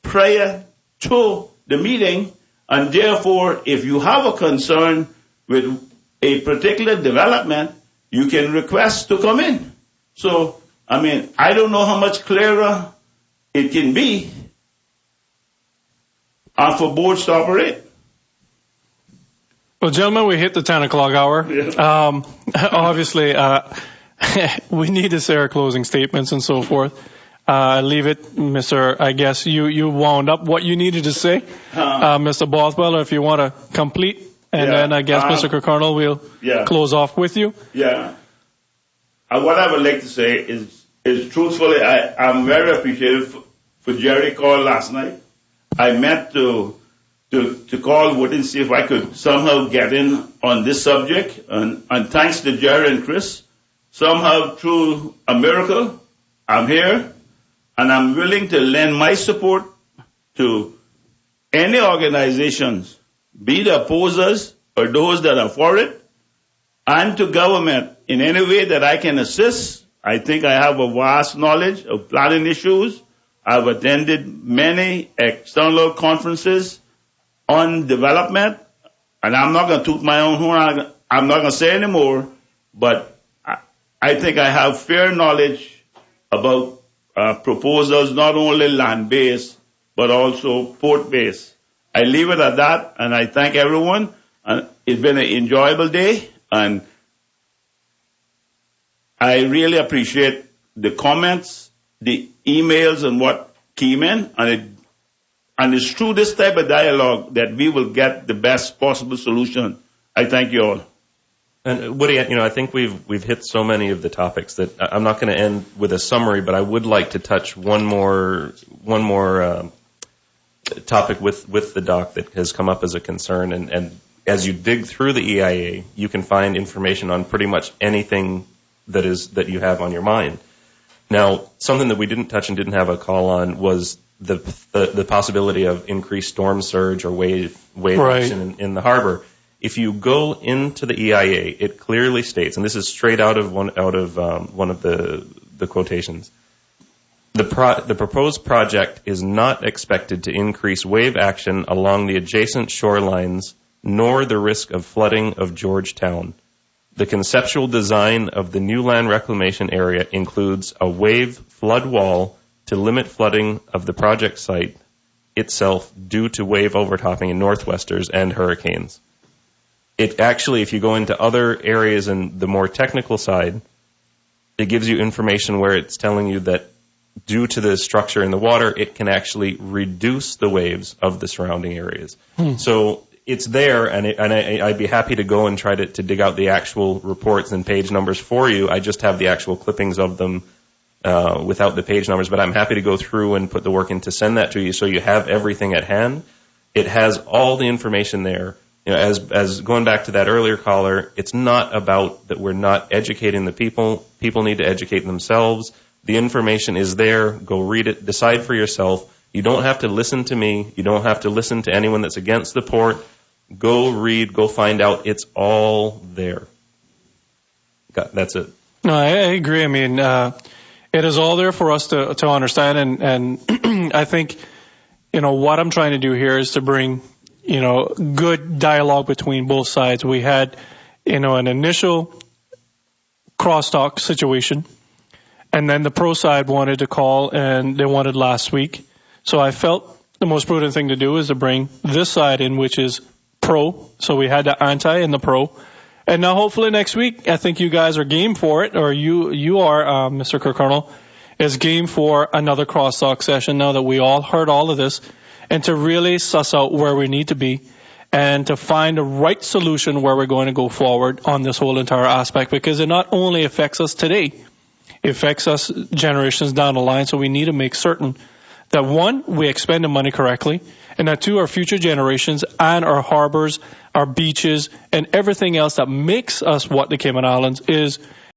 F: prior to the meeting, and therefore if you have a concern with a particular development, you can request to come in. So, I mean, I don't know how much clearer it can be for boards to operate.
C: Well, gentlemen, we hit the 10 o'clock hour. Yeah. Obviously, we need to say our closing statements and so forth. Leave it, Mr. I guess you wound up what you needed to say. Mr. Bothwell, if you want to complete, and then I guess Mr. Kirkconnell will close off with you.
F: Yeah. What I would like to say is truthfully, I'm very appreciative for Jerry call last night. I meant to call Wood and see if I could somehow get in on this subject, and thanks to Jerry and Chris, somehow through a miracle, I'm here, and I'm willing to lend my support to any organizations, be the opposers or those that are for it, and to government in any way that I can assist. I think I have a vast knowledge of planning issues. I've attended many external conferences on development, and I'm not going to toot my own horn. I'm not going to say anymore, but I think I have fair knowledge about proposals, not only land-based, but also port-based. I leave it at that, and I thank everyone. And it's been an enjoyable day, and I really appreciate the comments, the emails, and what came in, and it's through this type of dialogue that we will get the best possible solution. I thank you all.
E: And Woody, I think we've hit so many of the topics that I'm not going to end with a summary, but I would like to touch one more topic with the dock that has come up as a concern. And as you dig through the EIA, you can find information on pretty much anything that you have on your mind. Now, something that we didn't touch and didn't have a call on was the possibility of increased storm surge or wave action in the harbor. If you go into the EIA, it clearly states, and this is straight out of one of the quotations, the proposed project is not expected to increase wave action along the adjacent shorelines, nor the risk of flooding of Georgetown. The conceptual design of the new land reclamation area includes a wave flood wall to limit flooding of the project site itself due to wave overtopping in northwesters and hurricanes. It actually, if you go into other areas and the more technical side, it gives you information where it's telling you that due to the structure in the water, it can actually reduce the waves of the surrounding areas. So it's there, and I'd be happy to go and try to dig out the actual reports and page numbers for you. I just have the actual clippings of them without the page numbers, but I'm happy to go through and put the work in to send that to you so you have everything at hand. It has all the information there. As going back to that earlier caller, it's not about that we're not educating the people. People need to educate themselves. The information is there. Go read it. Decide for yourself. You don't have to listen to me. You don't have to listen to anyone that's against the port. Go read. Go find out. It's all there. That's it.
C: No, I agree. I mean, it is all there for us to understand. And I think, what I'm trying to do here is to bring good dialogue between both sides. We had, an initial crosstalk situation, and then the pro side wanted to call, and they wanted last week. So I felt the most prudent thing to do is to bring this side in, which is pro. So we had the anti and the pro. And now hopefully next week, I think you guys are game for it, or you are, Mr. Kirkconnell, is game for another Crosstalk session now that we all heard all of this, and to really suss out where we need to be and to find the right solution where we're going to go forward on this whole entire aspect, because it not only affects us today, it affects us generations down the line. So we need to make certain that, one, we expend the money correctly, and that, two, our future generations and our harbors, our beaches, and everything else that makes us what the Cayman Islands is